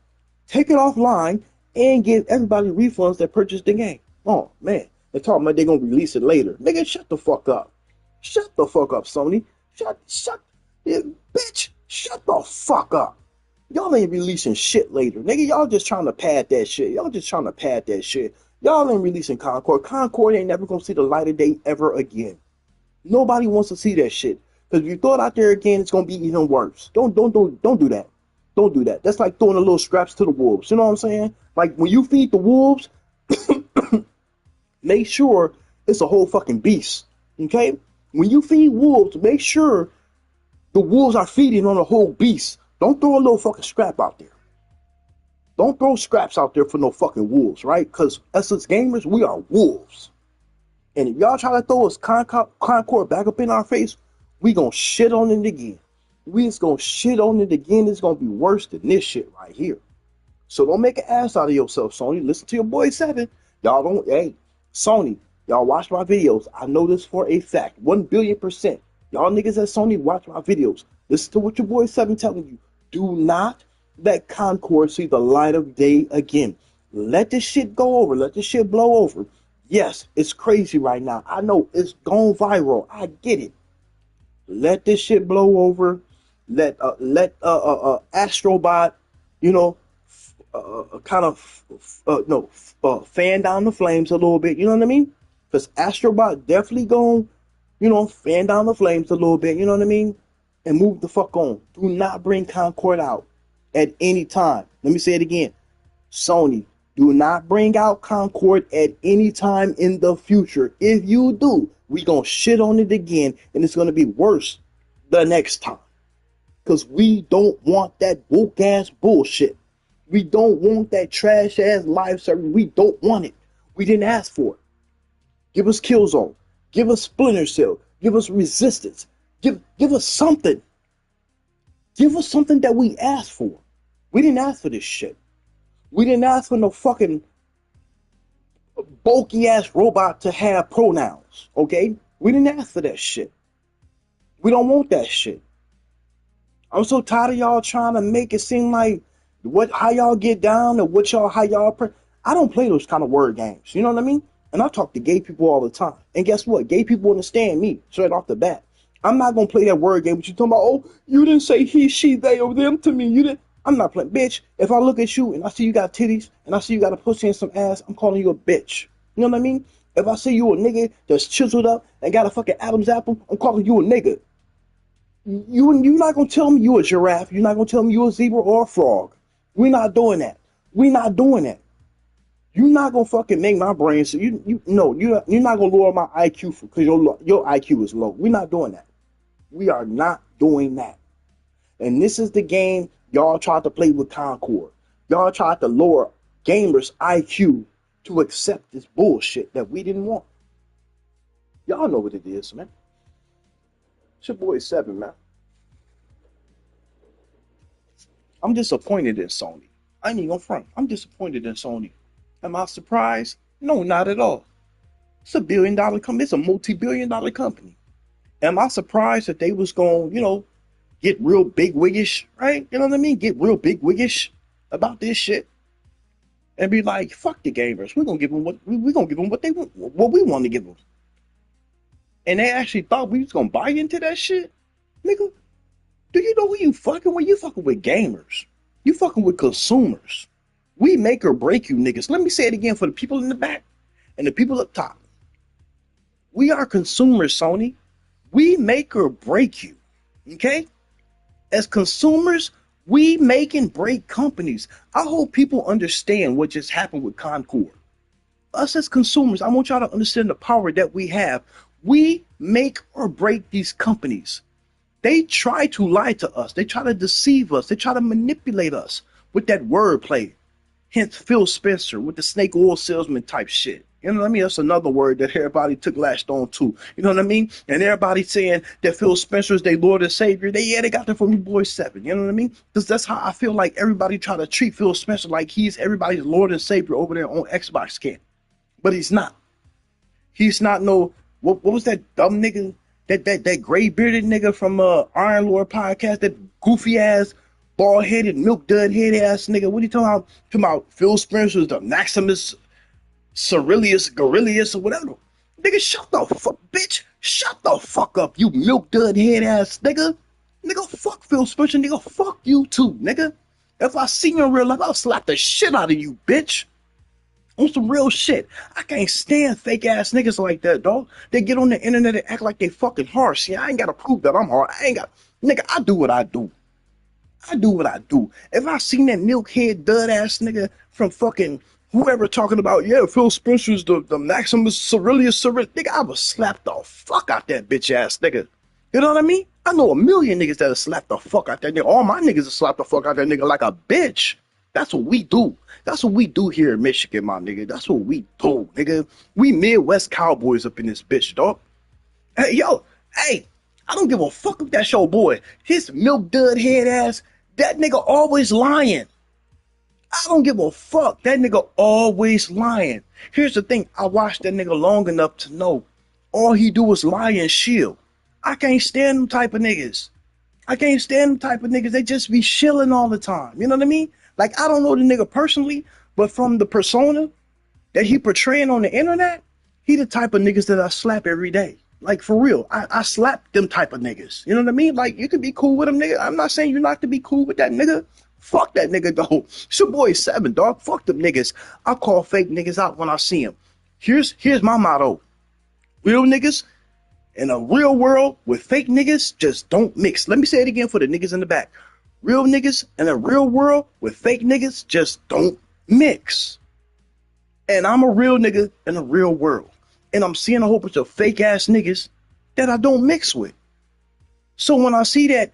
take it offline, and give everybody refunds that purchased the game. Oh, man. They're talking about they're going to release it later. Nigga, shut the fuck up. Shut the fuck up, Sony. Bitch, shut the fuck up. Y'all ain't releasing shit later. Nigga, y'all just trying to pad that shit. Y'all just trying to pad that shit. Y'all ain't releasing Concord. Concord ain't never going to see the light of day ever again. Nobody wants to see that shit. Because if you throw it out there again, it's going to be even worse. Don't do that. Don't do that. That's like throwing a little scraps to the wolves. You know what I'm saying? Like when you feed the wolves, make sure it's a whole fucking beast. Okay? When you feed wolves, make sure the wolves are feeding on a whole beast. Don't throw a little fucking scrap out there. Don't throw scraps out there for no fucking wolves, right? Because us as gamers, we are wolves. And if y'all try to throw us Concord back up in our face, we gonna shit on it again. We just gonna shit on it again. It's gonna be worse than this shit right here. So don't make an ass out of yourself, Sony. Listen to your boy Seven. Y'all don't, hey, Sony, y'all watch my videos. I know this for a fact. 1,000,000,000%. Y'all niggas at Sony watch my videos. Listen to what your boy Seven telling you. Do not let Concord see the light of day again. Let this shit go over. Let this shit blow over. Yes, it's crazy right now. I know it's gone viral. I get it. Let this shit blow over. Let Astrobot, you know, kind of fan down the flames a little bit. You know what I mean? Because Astrobot definitely gonna fan down the flames a little bit, you know what I mean? And move the fuck on. Do not bring Concord out at any time. Let me say it again. Sony, do not bring out Concord at any time in the future. If you do, we gonna shit on it again, and it's gonna be worse the next time. Because we don't want that woke ass bullshit. We don't want that trash ass live service. We don't want it. We didn't ask for it. Give us Killzone. Give us Splinter Cell. Give us Resistance. Give us something. Give us something that we asked for. We didn't ask for this shit. We didn't ask for no fucking bulky ass robot to have pronouns. Okay? We didn't ask for that shit. We don't want that shit. I'm so tired of y'all trying to make it seem like how y'all get down or how y'all I don't play those kind of word games. You know what I mean? And I talk to gay people all the time. And guess what? Gay people understand me straight off the bat. I'm not gonna play that word game. But you talking about, oh, you didn't say he, she, they, or them to me. You didn't. I'm not playing. Bitch, if I look at you and I see you got titties and I see you got a pussy and some ass, I'm calling you a bitch. You know what I mean? If I see you a nigga that's chiseled up and got a fucking Adam's apple, I'm calling you a nigga. You're not gonna tell me you a giraffe. You're not gonna tell me you a zebra or a frog. We're not doing that. We're not doing that. You're not gonna fucking make my brain. So you're not gonna lower my IQ because your IQ is low. We're not doing that. We are not doing that. And this is the game y'all tried to play with Concord. Y'all tried to lower gamers' IQ to accept this bullshit that we didn't want. Y'all know what it is, man. It's your boy 7, man. I'm disappointed in Sony. I ain't even gonna front. I'm disappointed in Sony. Am I surprised? No, not at all. It's a billion-dollar company. It's a multi-billion-dollar company. Am I surprised that they was gonna, get real big wiggish, right? You know what I mean? Get real big wiggish about this shit, and be like, "Fuck the gamers. We're gonna give them what they want, what we want to give them." And they actually thought we was gonna buy into that shit, nigga. Do you know who you fucking with? You fucking with gamers. You fucking with consumers. We make or break you niggas. Let me say it again for the people in the back and the people up top. We are consumers, Sony. We make or break you. Okay? As consumers, we make and break companies. I hope people understand what just happened with Concord. Us as consumers, I want y'all to understand the power that we have. We make or break these companies. They try to lie to us. They try to deceive us. They try to manipulate us with that wordplay. Hence Phil Spencer with the snake oil salesman type shit. You know what I mean? That's another word that everybody latched on to. You know what I mean? And everybody saying that Phil Spencer is their Lord and Savior. They got that from your boy 7. You know what I mean? Because that's how I feel like everybody try to treat Phil Spencer like he's everybody's Lord and Savior over there on Xbox camp. But he's not. He's not no, what was that dumb nigga? That gray bearded nigga from Iron Lord podcast, that goofy ass, bald headed, milk dud head ass nigga. What are you talking about? Talking about Phil Spencer's the Maximus Gorilius or whatever. Nigga, shut the fuck, bitch. Shut the fuck up, you milk dud head ass nigga. Nigga, fuck Phil Spencer, nigga. Fuck you too, nigga. If I see you in real life, I'll slap the shit out of you, bitch. On some real shit. I can't stand fake ass niggas like that, dog. They get on the internet and act like they fucking harsh. Yeah, I ain't gotta prove that I'm hard. Nigga, I do what I do. I do what I do. If I seen that milkhead dud ass nigga from fucking whoever talking about, yeah, Phil Spencer's the Maximus Aurelius, nigga, I would slap the fuck out that bitch ass nigga. You know what I mean? I know a million niggas that'll slap the fuck out that nigga. All my niggas will slap the fuck out that nigga like a bitch. That's what we do. That's what we do here in Michigan, my nigga. That's what we do, nigga. We Midwest cowboys up in this bitch, dog. Hey, yo, hey, I don't give a fuck if that's your boy. His milk dud head ass, that nigga always lying. I don't give a fuck. That nigga always lying. Here's the thing. I watched that nigga long enough to know all he do is lie and shield. I can't stand them type of niggas. I can't stand them type of niggas. They just be shilling all the time. You know what I mean? Like, I don't know the nigga personally, but from the persona that he portraying on the internet, he the type of niggas that I slap every day. Like, for real. I slap them type of niggas. You know what I mean? Like, you can be cool with them, nigga. I'm not saying you're not to be cool with that nigga. Fuck that nigga, though. It's your boy 7, dog. Fuck them niggas. I call fake niggas out when I see them. Here's my motto. Real niggas, In a real world with fake niggas just don't mix. Let me say it again for the niggas in the back. Real niggas in a real world with fake niggas just don't mix. And I'm a real nigga in a real world. And I'm seeing a whole bunch of fake ass niggas that I don't mix with. So when I see that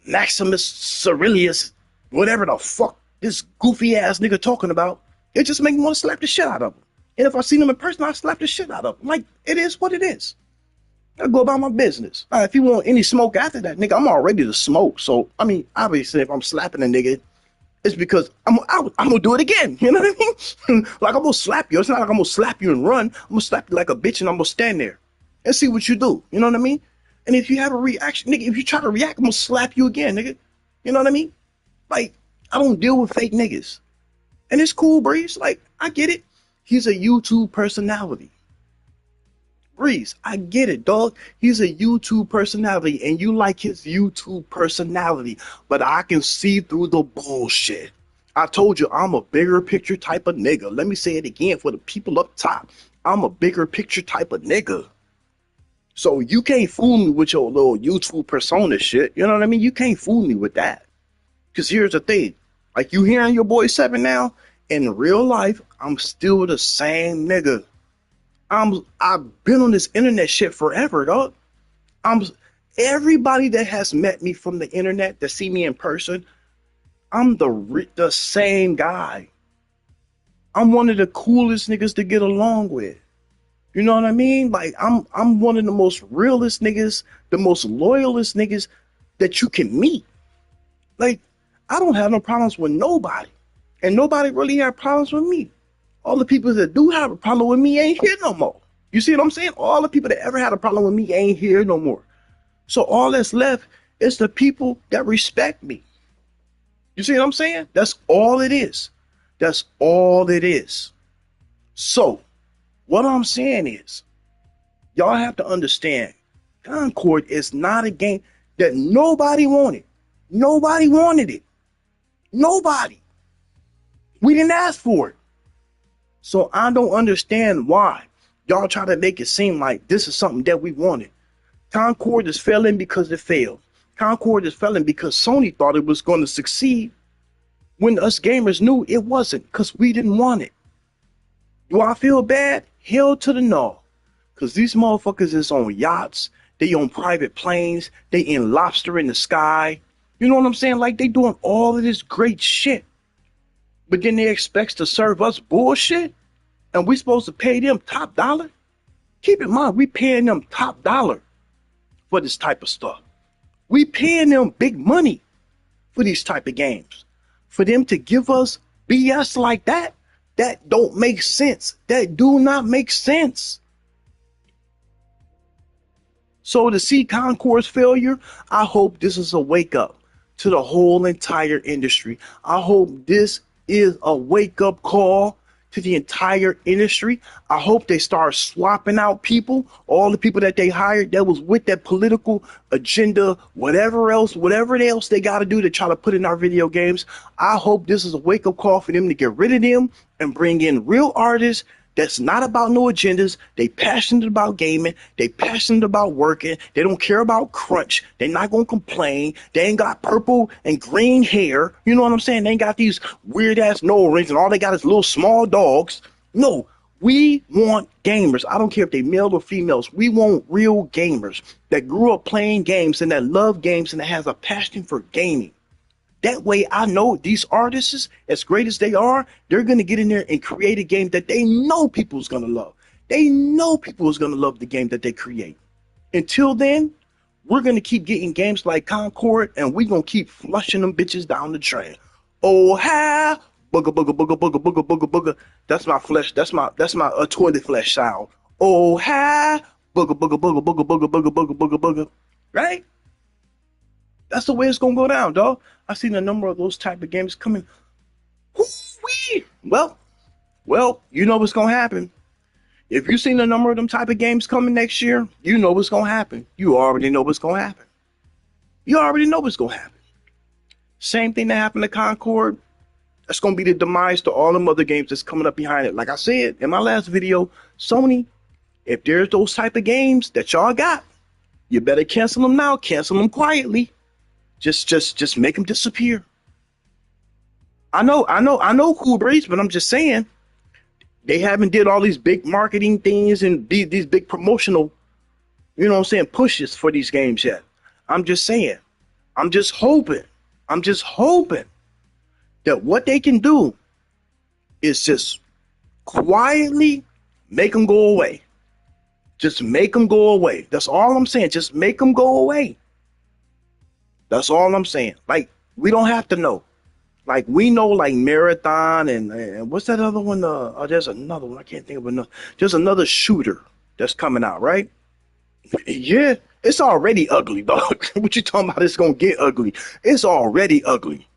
Maximus Aurelius, whatever the fuck this goofy ass nigga talking about, it just makes me want to slap the shit out of him. And if I see him in person, I slap the shit out of him. Like, it is what it is. I go about my business. If you want any smoke after that, nigga, I'm all ready to smoke. So, I mean, obviously, if I'm slapping a nigga, it's because I'm gonna do it again. You know what I mean? Like, I'm gonna slap you. It's not like I'm gonna slap you and run. I'm gonna slap you like a bitch and I'm gonna stand there and see what you do. You know what I mean? And if you have a reaction, nigga, if you try to react, I'm gonna slap you again, nigga. You know what I mean? Like, I don't deal with fake niggas. And it's cool, Breeze. Like, I get it. He's a YouTube personality. Breeze, I get it, dog. He's a YouTube personality, and you like his YouTube personality, but I can see through the bullshit. I told you I'm a bigger picture type of nigga. Let me say it again for the people up top. I'm a bigger picture type of nigga. So you can't fool me with your little YouTube persona shit. You know what I mean? You can't fool me with that. Because here's the thing. Like, you hearing your boy Seven now, in real life, I'm still the same nigga. I've been on this internet shit forever, dog. Everybody that has met me from the internet that see me in person, I'm the same guy. I'm one of the coolest niggas to get along with. You know what I mean? Like, I'm one of the most realest niggas, the most loyalist niggas that you can meet. Like, I don't have no problems with nobody. And nobody really have problems with me. All the people that do have a problem with me ain't here no more. You see what I'm saying? All the people that ever had a problem with me ain't here no more. So all that's left is the people that respect me. You see what I'm saying? That's all it is. That's all it is. So what I'm saying is, y'all have to understand, Concord is not a game that nobody wanted. Nobody wanted it. Nobody. We didn't ask for it. So I don't understand why y'all try to make it seem like this is something that we wanted. Concord is failing because it failed. Concord is failing because Sony thought it was going to succeed when us gamers knew it wasn't, because we didn't want it. Do I feel bad? Hell to the no. Because these motherfuckers is on yachts, they on private planes, they in lobster in the sky. You know what I'm saying? Like, they doing all of this great shit. But then they expect to serve us bullshit? And we supposed to pay them top dollar? Keep in mind, we paying them top dollar for this type of stuff. We paying them big money for these type of games. For them to give us BS like that, that don't make sense. That do not make sense. So to see Concord's failure, I hope this is a wake up to the whole entire industry. I hope this is a wake up call to the entire industry. I hope they start swapping out people, all the people that they hired that was with that political agenda, whatever else they got to do to try to put in our video games. I hope this is a wake up call for them to get rid of them and bring in real artists that's not about no agendas. They passionate about gaming. They passionate about working. They don't care about crunch. They're not going to complain. They ain't got purple and green hair. You know what I'm saying? They ain't got these weird ass nose rings and all they got is little small dogs. No, we want gamers. I don't care if they male or females. We want real gamers that grew up playing games and that love games and that has a passion for gaming. That way I know these artists, as great as they are, they're going to get in there and create a game that they know people's going to love. They know people is going to love the game that they create. Until then, we're going to keep getting games like Concord, and we're going to keep flushing them bitches down the drain. Oh, ha! Booga, booga, booga, booga, booga, booga, booga. That's my flesh. That's my toilet flesh sound. Oh, ha! Booga, booga, booga, booga, booga, booga, booga, booga, booga. Right? That's the way it's going to go down, dog. I've seen a number of those type of games coming. Woo-wee! Well, you know what's going to happen. If you've seen a number of them type of games coming next year, you know what's going to happen. You already know what's going to happen. You already know what's going to happen. Same thing that happened to Concord. That's going to be the demise to all them other games that's coming up behind it. Like I said in my last video, Sony If there's those type of games that y'all got, you better cancel them now. Cancel them quietly. Just make them disappear. I know, Cool Breeze, but I'm just saying they haven't did all these big marketing things and these big promotional, you know what I'm saying, pushes for these games yet. I'm just saying. I'm just hoping. I'm just hoping that what they can do is just quietly make them go away. Just make them go away. That's all I'm saying. Just make them go away. That's all I'm saying. Like, we don't have to know. Like, we know, like, Marathon and what's that other one? There's another one. I can't think of another. There's another shooter that's coming out, right? Yeah, it's already ugly, dog. What you talking about? It's going to get ugly. It's already ugly.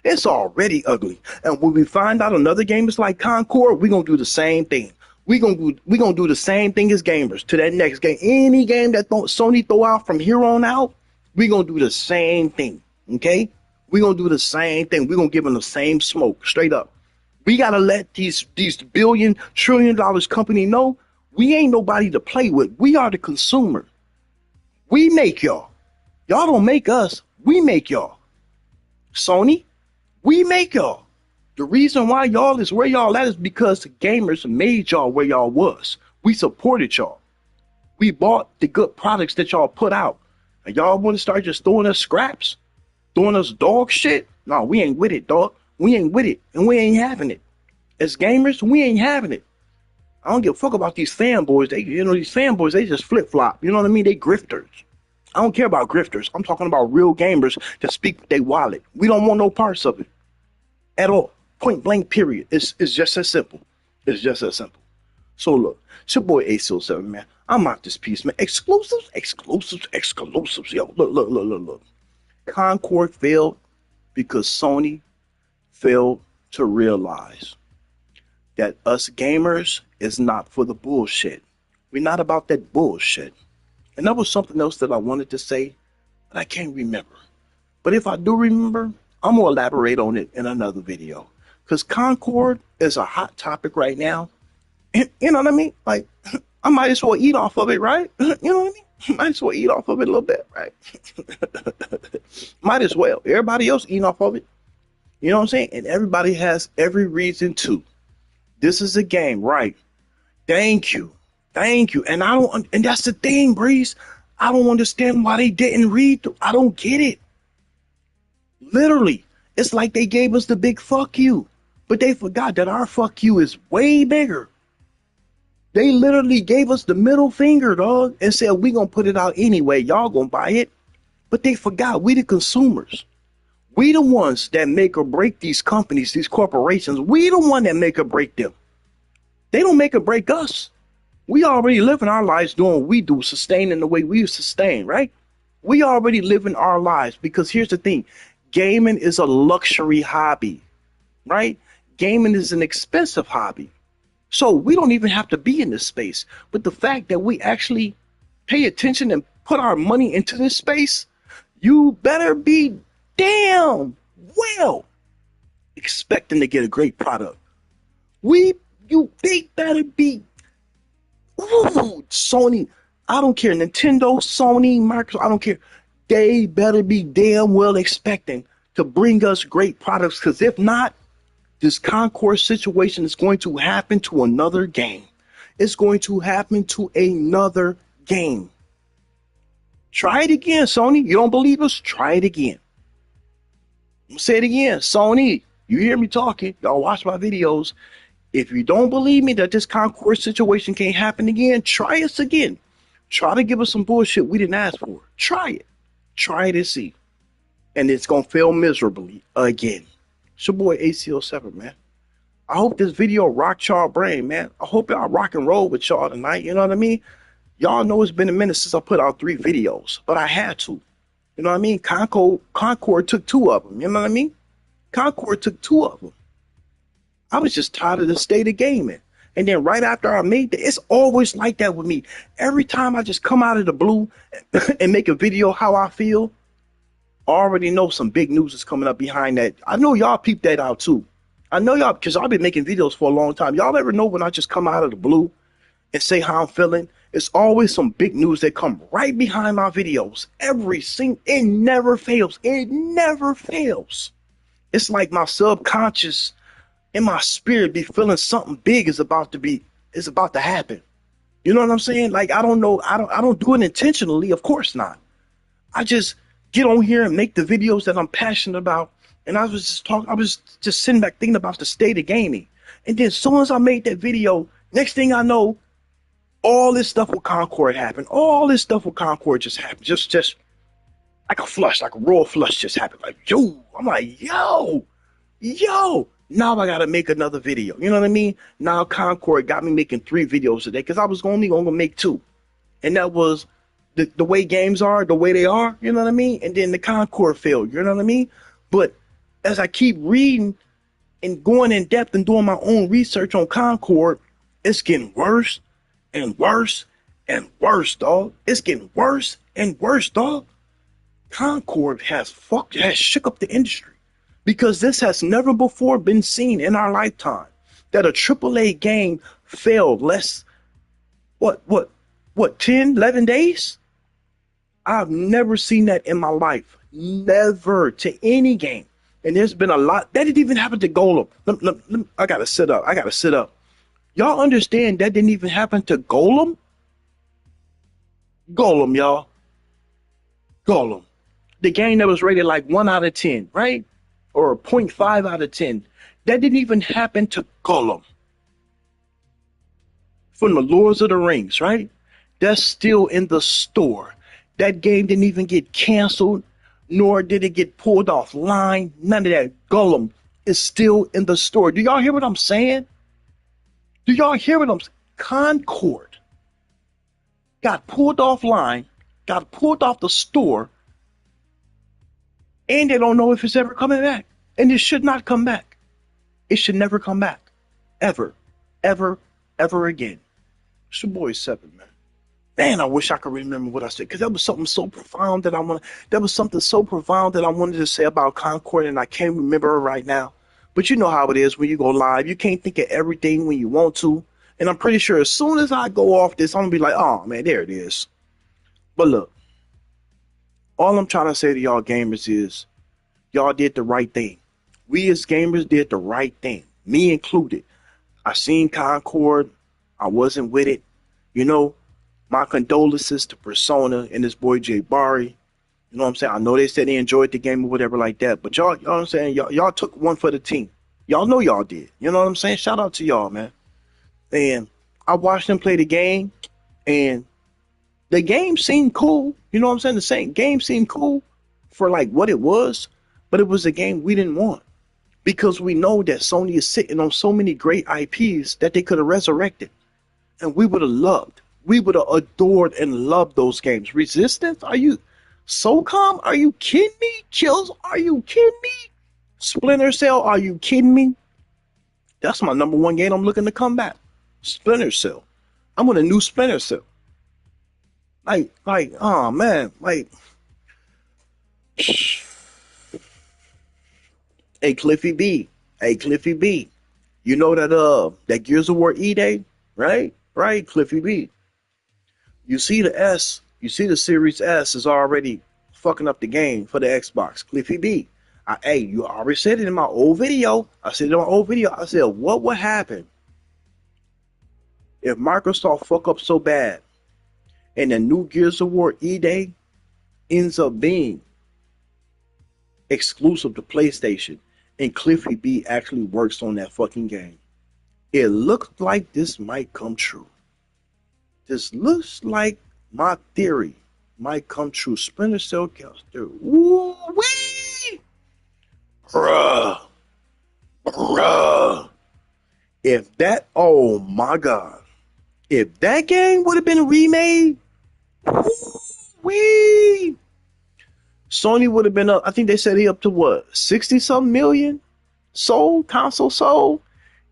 It's already ugly. And when we find out another game is like Concord, we're going to do the same thing. We're gonna do the same thing as gamers to that next game. Any game that Sony throw out from here on out, we're going to do the same thing, okay? We're going to do the same thing. We're going to give them the same smoke, straight up. We got to let these billion, trillion dollars company know we ain't nobody to play with. We are the consumer. We make y'all. Y'all don't make us. We make y'all. Sony, we make y'all. The reason why y'all is where y'all at is because the gamers made y'all where y'all was. We supported y'all. We bought the good products that y'all put out. And y'all want to start just throwing us scraps? Throwing us dog shit? No, we ain't with it, dog. We ain't with it. And we ain't having it. As gamers, we ain't having it. I don't give a fuck about these fanboys. These fanboys, they just flip-flop. You know what I mean? They grifters. I don't care about grifters. I'm talking about real gamers that speak with their wallet. We don't want no parts of it. At all. Point blank, period. It's just as simple. It's just as simple. So look, it's your boy A07, man. I'm out this piece, man. Exclusives. Yo, look. Concord failed because Sony failed to realize that us gamers is not for the bullshit. We're not about that bullshit. And that was something else that I wanted to say, but I can't remember. But if I do remember, I'm going to elaborate on it in another video. Because Concord is a hot topic right now. And, you know what I mean? Like, I might as well eat off of it, right? You know what I mean? Might as well eat off of it a little bit, right? Might as well. Everybody else eating off of it. You know what I'm saying? And everybody has every reason to. This is a game, right? Thank you. And and that's the thing, Breeze. I don't understand why they didn't read. I don't get it. Literally, it's like they gave us the big fuck you, but they forgot that our fuck you is way bigger. They literally gave us the middle finger, dog, and said, we gonna put it out anyway. Y'all gonna buy it. But they forgot we the consumers. We the ones that make or break these companies, these corporations. We the one that make or break them. They don't make or break us. We already living our lives doing what we do, sustaining the way we sustain, right? We already living our lives because here's the thing. Gaming is a luxury hobby, right? Gaming is an expensive hobby. So we don't even have to be in this space. But the fact that we actually pay attention and put our money into this space, you better be damn well expecting to get a great product. They better be, Sony, I don't care, Nintendo, Sony, Microsoft, I don't care. They better be damn well expecting to bring us great products, because if not, this Concord situation is going to happen to another game. It's going to happen to another game. Try it again, Sony. You don't believe us? Try it again. I'm going to say it again. Sony, you hear me talking. Y'all watch my videos. If you don't believe me that this Concord situation can't happen again, try us again. Try to give us some bullshit we didn't ask for. Try it. Try it and see. And it's going to fail miserably again. It's your boy ACO7, man. I hope this video rocked y'all brain, man. I hope y'all rock and roll with y'all tonight. You know what I mean? Y'all know it's been a minute since I put out 3 videos, but I had to. You know what I mean? Concord took 2 of them. You know what I mean? Concord took 2 of them. I was just tired of the state of gaming. And then right after I made that, it's always like that with me. Every time I just come out of the blue and make a video how I feel, I already know some big news is coming up behind that. I know y'all peeped that out too. I know y'all, because I've been making videos for a long time. Y'all ever know when I just come out of the blue and say how I'm feeling It's always some big news that come right behind my videos. It never fails. It never fails. It's like my subconscious and my spirit be feeling something big is about to happen. You know what I'm saying? Like, I don't know. I don't do it intentionally. Of course not. I just get on here and make the videos that I'm passionate about. And I was just sitting back thinking about the state of gaming. And then as soon as I made that video, next thing I know, all this stuff with Concord happened. All this stuff with Concord just happened. Just like a flush, like a royal flush just happened. Like, yo, I'm like, yo, now I gotta make another video. You know what I mean? Now Concord got me making 3 videos today because I was only gonna make 2. And that was the way games are, the way they are, you know what I mean? And then the Concord failed, you know what I mean? But as I keep reading and going in depth and doing my own research on Concord, it's getting worse and worse and worse, dog. It's getting worse and worse, dog. Concord has shook up the industry because this has never before been seen in our lifetime that a AAA game failed what 10, 11 days? I've never seen that in my life. Never, to any game. And there's been a lot. That didn't even happen to Golem. I gotta sit up. Y'all understand that didn't even happen to Golem? Golem, y'all. Golem. The game that was rated like 1 out of 10, right? Or a 0.5 out of 10. That didn't even happen to Golem. From the Lords of the Rings, right? That's still in the store. That game didn't even get canceled, nor did it get pulled offline. None of that. Golem is still in the store. Do y'all hear what I'm saying? Do y'all hear what I'm saying? Concord got pulled offline, got pulled off the store, and they don't know if it's ever coming back. And it should not come back. It should never come back. Ever. Ever. Ever again. It's your boy Seven, man. Man, I wish I could remember what I said, because that was something so profound that I wanted to say about Concord, and I can't remember it right now. But you know how it is when you go live. You can't think of everything when you want to. And I'm pretty sure as soon as I go off this, I'm going to be like, oh, man, there it is. But look, all I'm trying to say to y'all gamers is y'all did the right thing. We as gamers did the right thing, me included. I seen Concord. I wasn't with it. You know, my condolences to Persona and this boy Jay Barry. You know what I'm saying? I know they said they enjoyed the game or whatever like that, but y'all know what I'm saying? Y'all took one for the team. Y'all know y'all did. You know what I'm saying? Shout out to y'all, man. And I watched them play the game, and the game seemed cool. You know what I'm saying? The same game seemed cool for like what it was, but it was a game we didn't want because we know that Sony is sitting on so many great IPs that they could have resurrected, and we would have adored and loved those games. Resistance? Are you SOCOM? Are you kidding me? Kills? Are you kidding me? Splinter Cell? Are you kidding me? That's my number 1 game I'm looking to come back. Splinter Cell. I'm with a new Splinter Cell. Like, oh man, like, hey Cliffy B, you know that Gears of War E-Day, right? Right, Cliffy B. You see the Series S is already fucking up the game for the Xbox. Cliffy B. Hey, you already said it in my old video. I said, what would happen if Microsoft fuck up so bad and the new Gears of War E-Day ends up being exclusive to PlayStation and Cliffy B actually works on that fucking game? It looks like this might come true. This looks like my theory might come true. Splinter Cell Caster. Woo-wee! Bruh. Oh my God. If that game would have been remade, woo-wee! Sony would have been up, I think they said he up to what, 60-something million console sold?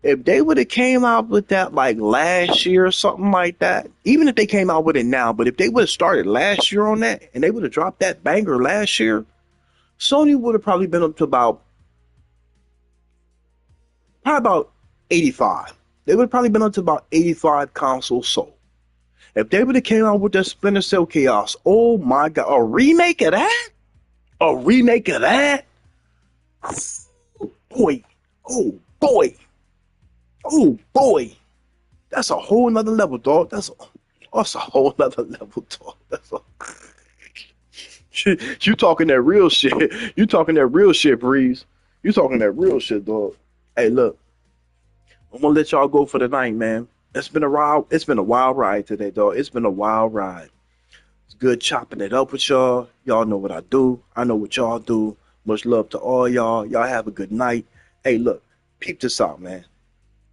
If they would have came out with that like last year or something like that, even if they came out with it now, but if they would have started last year on that and they would have dropped that banger last year, Sony would have probably been up to about 85. They would have probably been up to about 85 consoles sold. If they would have came out with that Splinter Cell Chaos, oh my god, a remake of that? A remake of that? Boy, oh boy, oh boy. That's a whole nother level, dog. That's a whole nother level, dog. That's a you talking that real shit. You talking that real shit, Breeze. You talking that real shit, dog. Hey, look, I'm gonna let y'all go for the night, man. It's been a wild ride today, dog. It's been a wild ride. It's good chopping it up with y'all. Y'all know what I do. I know what y'all do. Much love to all y'all. Y'all have a good night. Hey, look, peep this out, man.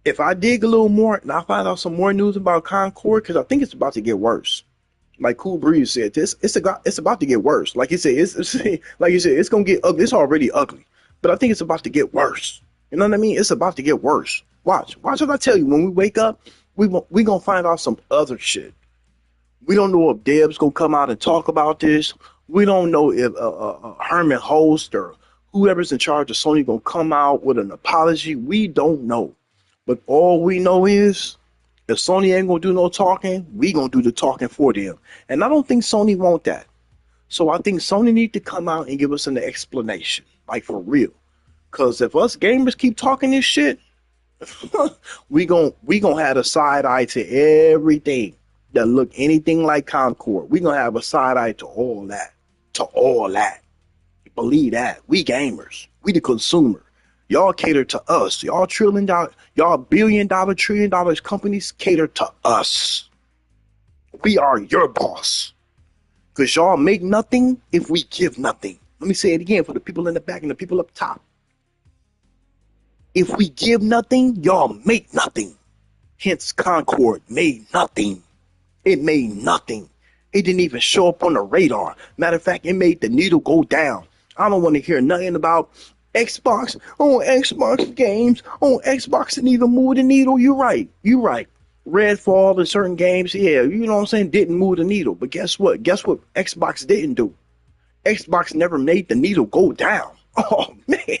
If I dig a little more and I find out some more news about Concord, because I think it's about to get worse. Like Cool Breeze said, it's about to get worse. Like you said, like you said, it's gonna get ugly. It's already ugly, but I think it's about to get worse. You know what I mean? It's about to get worse. Watch what I tell you. When we wake up, we gonna find out some other shit. We don't know if Deb's gonna come out and talk about this. We don't know if Herman Host or whoever's in charge of Sony gonna come out with an apology. We don't know. But all we know is if Sony ain't gonna do no talking, we gonna do the talking for them. And I don't think Sony want that. So I think Sony need to come out and give us an explanation, like for real. Cause if us gamers keep talking this shit, we gonna have a side eye to everything that look anything like Concord. We gonna have a side eye to all that. To all that. Believe that. We gamers. We the consumer. Y'all cater to us. Y'all $1 billion, $1 trillion companies cater to us. We are your boss. Because y'all make nothing if we give nothing. Let me say it again for the people in the back and the people up top. If we give nothing, y'all make nothing. Hence, Concord made nothing. It made nothing. It didn't even show up on the radar. Matter of fact, it made the needle go down. I don't want to hear nothing about Xbox, Xbox games, Xbox didn't even move the needle. You're right. Redfall and certain games, yeah, you know what I'm saying, didn't move the needle. But guess what? Guess what Xbox didn't do? Xbox never made the needle go down. Oh, man.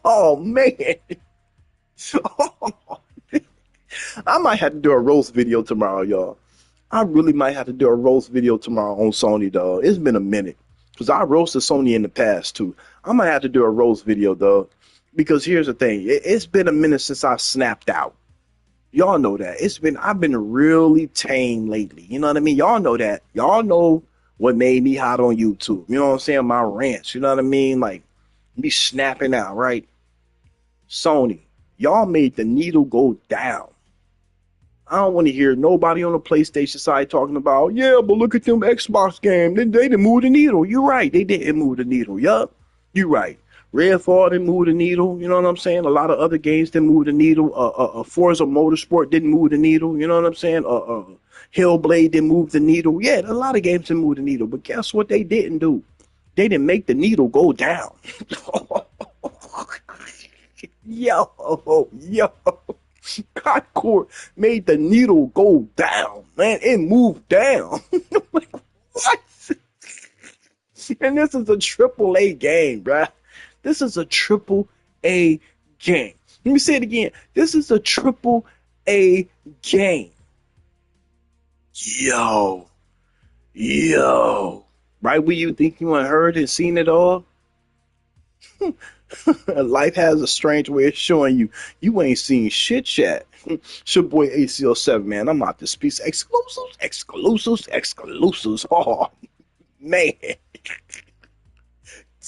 Oh, man. I might have to do a roast video tomorrow, y'all. I really might have to do a roast video tomorrow on Sony, dog. It's been a minute. Because I roasted Sony in the past, too. I might have to do a roast video, dog. Because here's the thing. It's been a minute since I snapped out. Y'all know that. I've been really tame lately. You know what I mean? Y'all know that. Y'all know what made me hot on YouTube. You know what I'm saying? My rants. You know what I mean? Like, me snapping out, right? Sony, y'all made the needle go down. I don't want to hear nobody on the PlayStation side talking about, yeah, but look at them Xbox games. They didn't move the needle. You're right. They didn't move the needle. Yup. You're right. Redfall didn't move the needle. You know what I'm saying? A lot of other games didn't move the needle. Forza Motorsport didn't move the needle. You know what I'm saying? Hellblade didn't move the needle. Yeah, a lot of games didn't move the needle. But guess what they didn't do? They didn't make the needle go down. Yo. Concord made the needle go down, man. It moved down. Like, what? And this is a AAA game, bruh. This is a AAA game. Let me say it again. This is a AAA game. Yo. Right where you think you heard and seen it all? Life has a strange way of showing you ain't seen shit yet. It's your boy ACL7, man. I'm out this piece. Exclusives. Oh, man.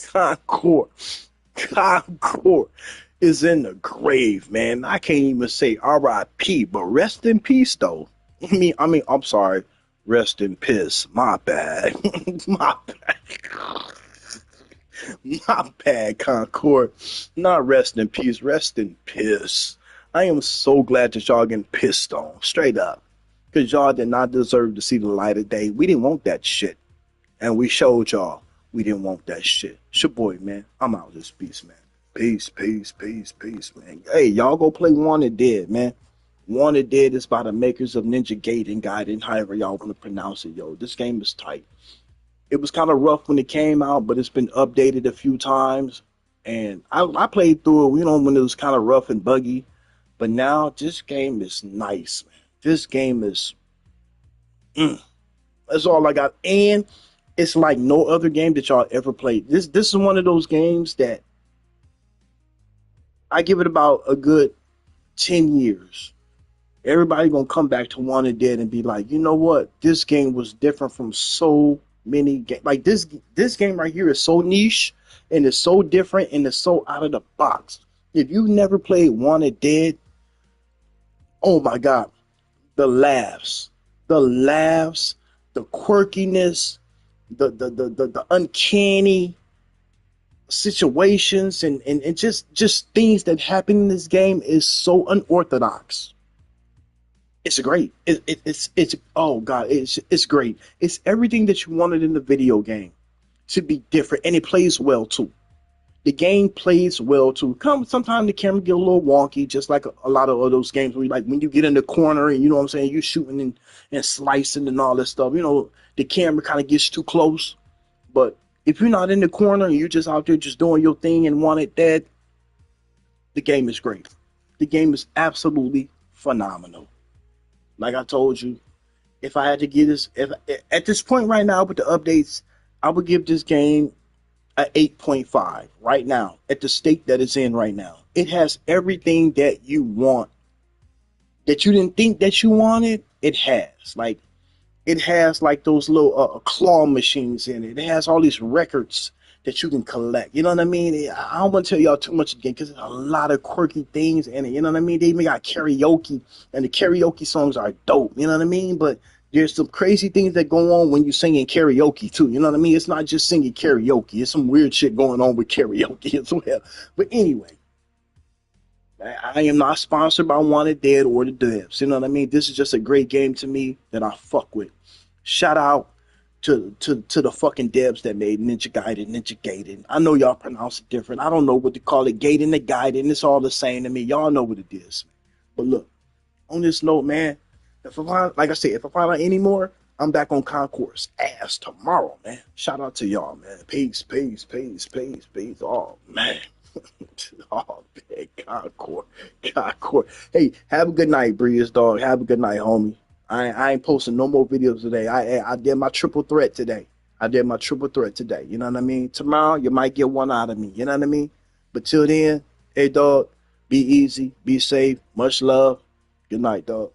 Concord is in the grave, man. I can't even say R.I.P., but rest in peace, though. I'm sorry. Rest in piss. My bad. My bad, Concord. Not rest in peace, rest in piss. I am so glad that y'all getting pissed on, straight up. Because y'all did not deserve to see the light of day. We didn't want that shit. And we showed y'all we didn't want that shit. It's your boy, man. I'm out this piece, man. Peace, man. Hey, y'all go play Wanted Dead, man. Wanted Dead is by the makers of Ninja Gaiden, Gaiden, however y'all want to pronounce it, yo. This game is tight. It was kind of rough when it came out, but it's been updated a few times. And I played through it, when it was kind of rough and buggy. But now this game is nice, man. This game is that's all I got. And it's like no other game that y'all ever played. This is one of those games that I give it about a good 10 years. Everybody gonna come back to Wanted Dead and be like, you know what? This game was different from so many games. Like this game right here is so niche and it's so different and it's so out of the box. If you never played Wanted Dead, oh my god, the laughs, the quirkiness, the uncanny situations and just things that happen in this game is so unorthodox. It's great. It's oh god, it's great. It's everything that you wanted in the video game to be different, and it plays well too. The game plays well too. Sometimes the camera get a little wonky, just like a lot of those games where like when you get in the corner and you know what I'm saying, you shooting and slicing and all that stuff. You know, the camera kind of gets too close. But if you're not in the corner and you're just out there just doing your thing and want it dead, the game is great. The game is absolutely phenomenal. Like I told you, if I had to give this, if at this point right now with the updates, I would give this game a 8.5 right now at the state that it's in right now. It has everything that you want that you didn't think that you wanted. It has it has like those little claw machines in it. It has all these records that you can collect. You know what I mean? I don't want to tell y'all too much again because there's a lot of quirky things in it. You know what I mean? They even got karaoke, and the karaoke songs are dope. You know what I mean? But there's some crazy things that go on when you're singing karaoke too. You know what I mean? It's not just singing karaoke. It's some weird shit going on with karaoke as well. But anyway, I am not sponsored by Wanted Dead or the devs. You know what I mean? This is just a great game to me that I fuck with. Shout out to the fucking devs that made Ninja Gaiden, Ninja Gaiden. I know y'all pronounce it different. I don't know what to call it, Gaiden the Gaiden. It's all the same to me. Y'all know what it is. But look, on this note, man, like I said, if I find out any more, I'm back on Concord's ass tomorrow, man. Shout out to y'all, man. Peace, peace, peace, peace, peace. Oh, man. Oh, man. Concord. Concord. Hey, have a good night, Breeze, dog. Have a good night, homie. I ain't posting no more videos today. I did my triple threat today. I did my triple threat today. You know what I mean? Tomorrow, you might get one out of me. You know what I mean? But till then, hey, dog, be easy, be safe. Much love. Good night, dog.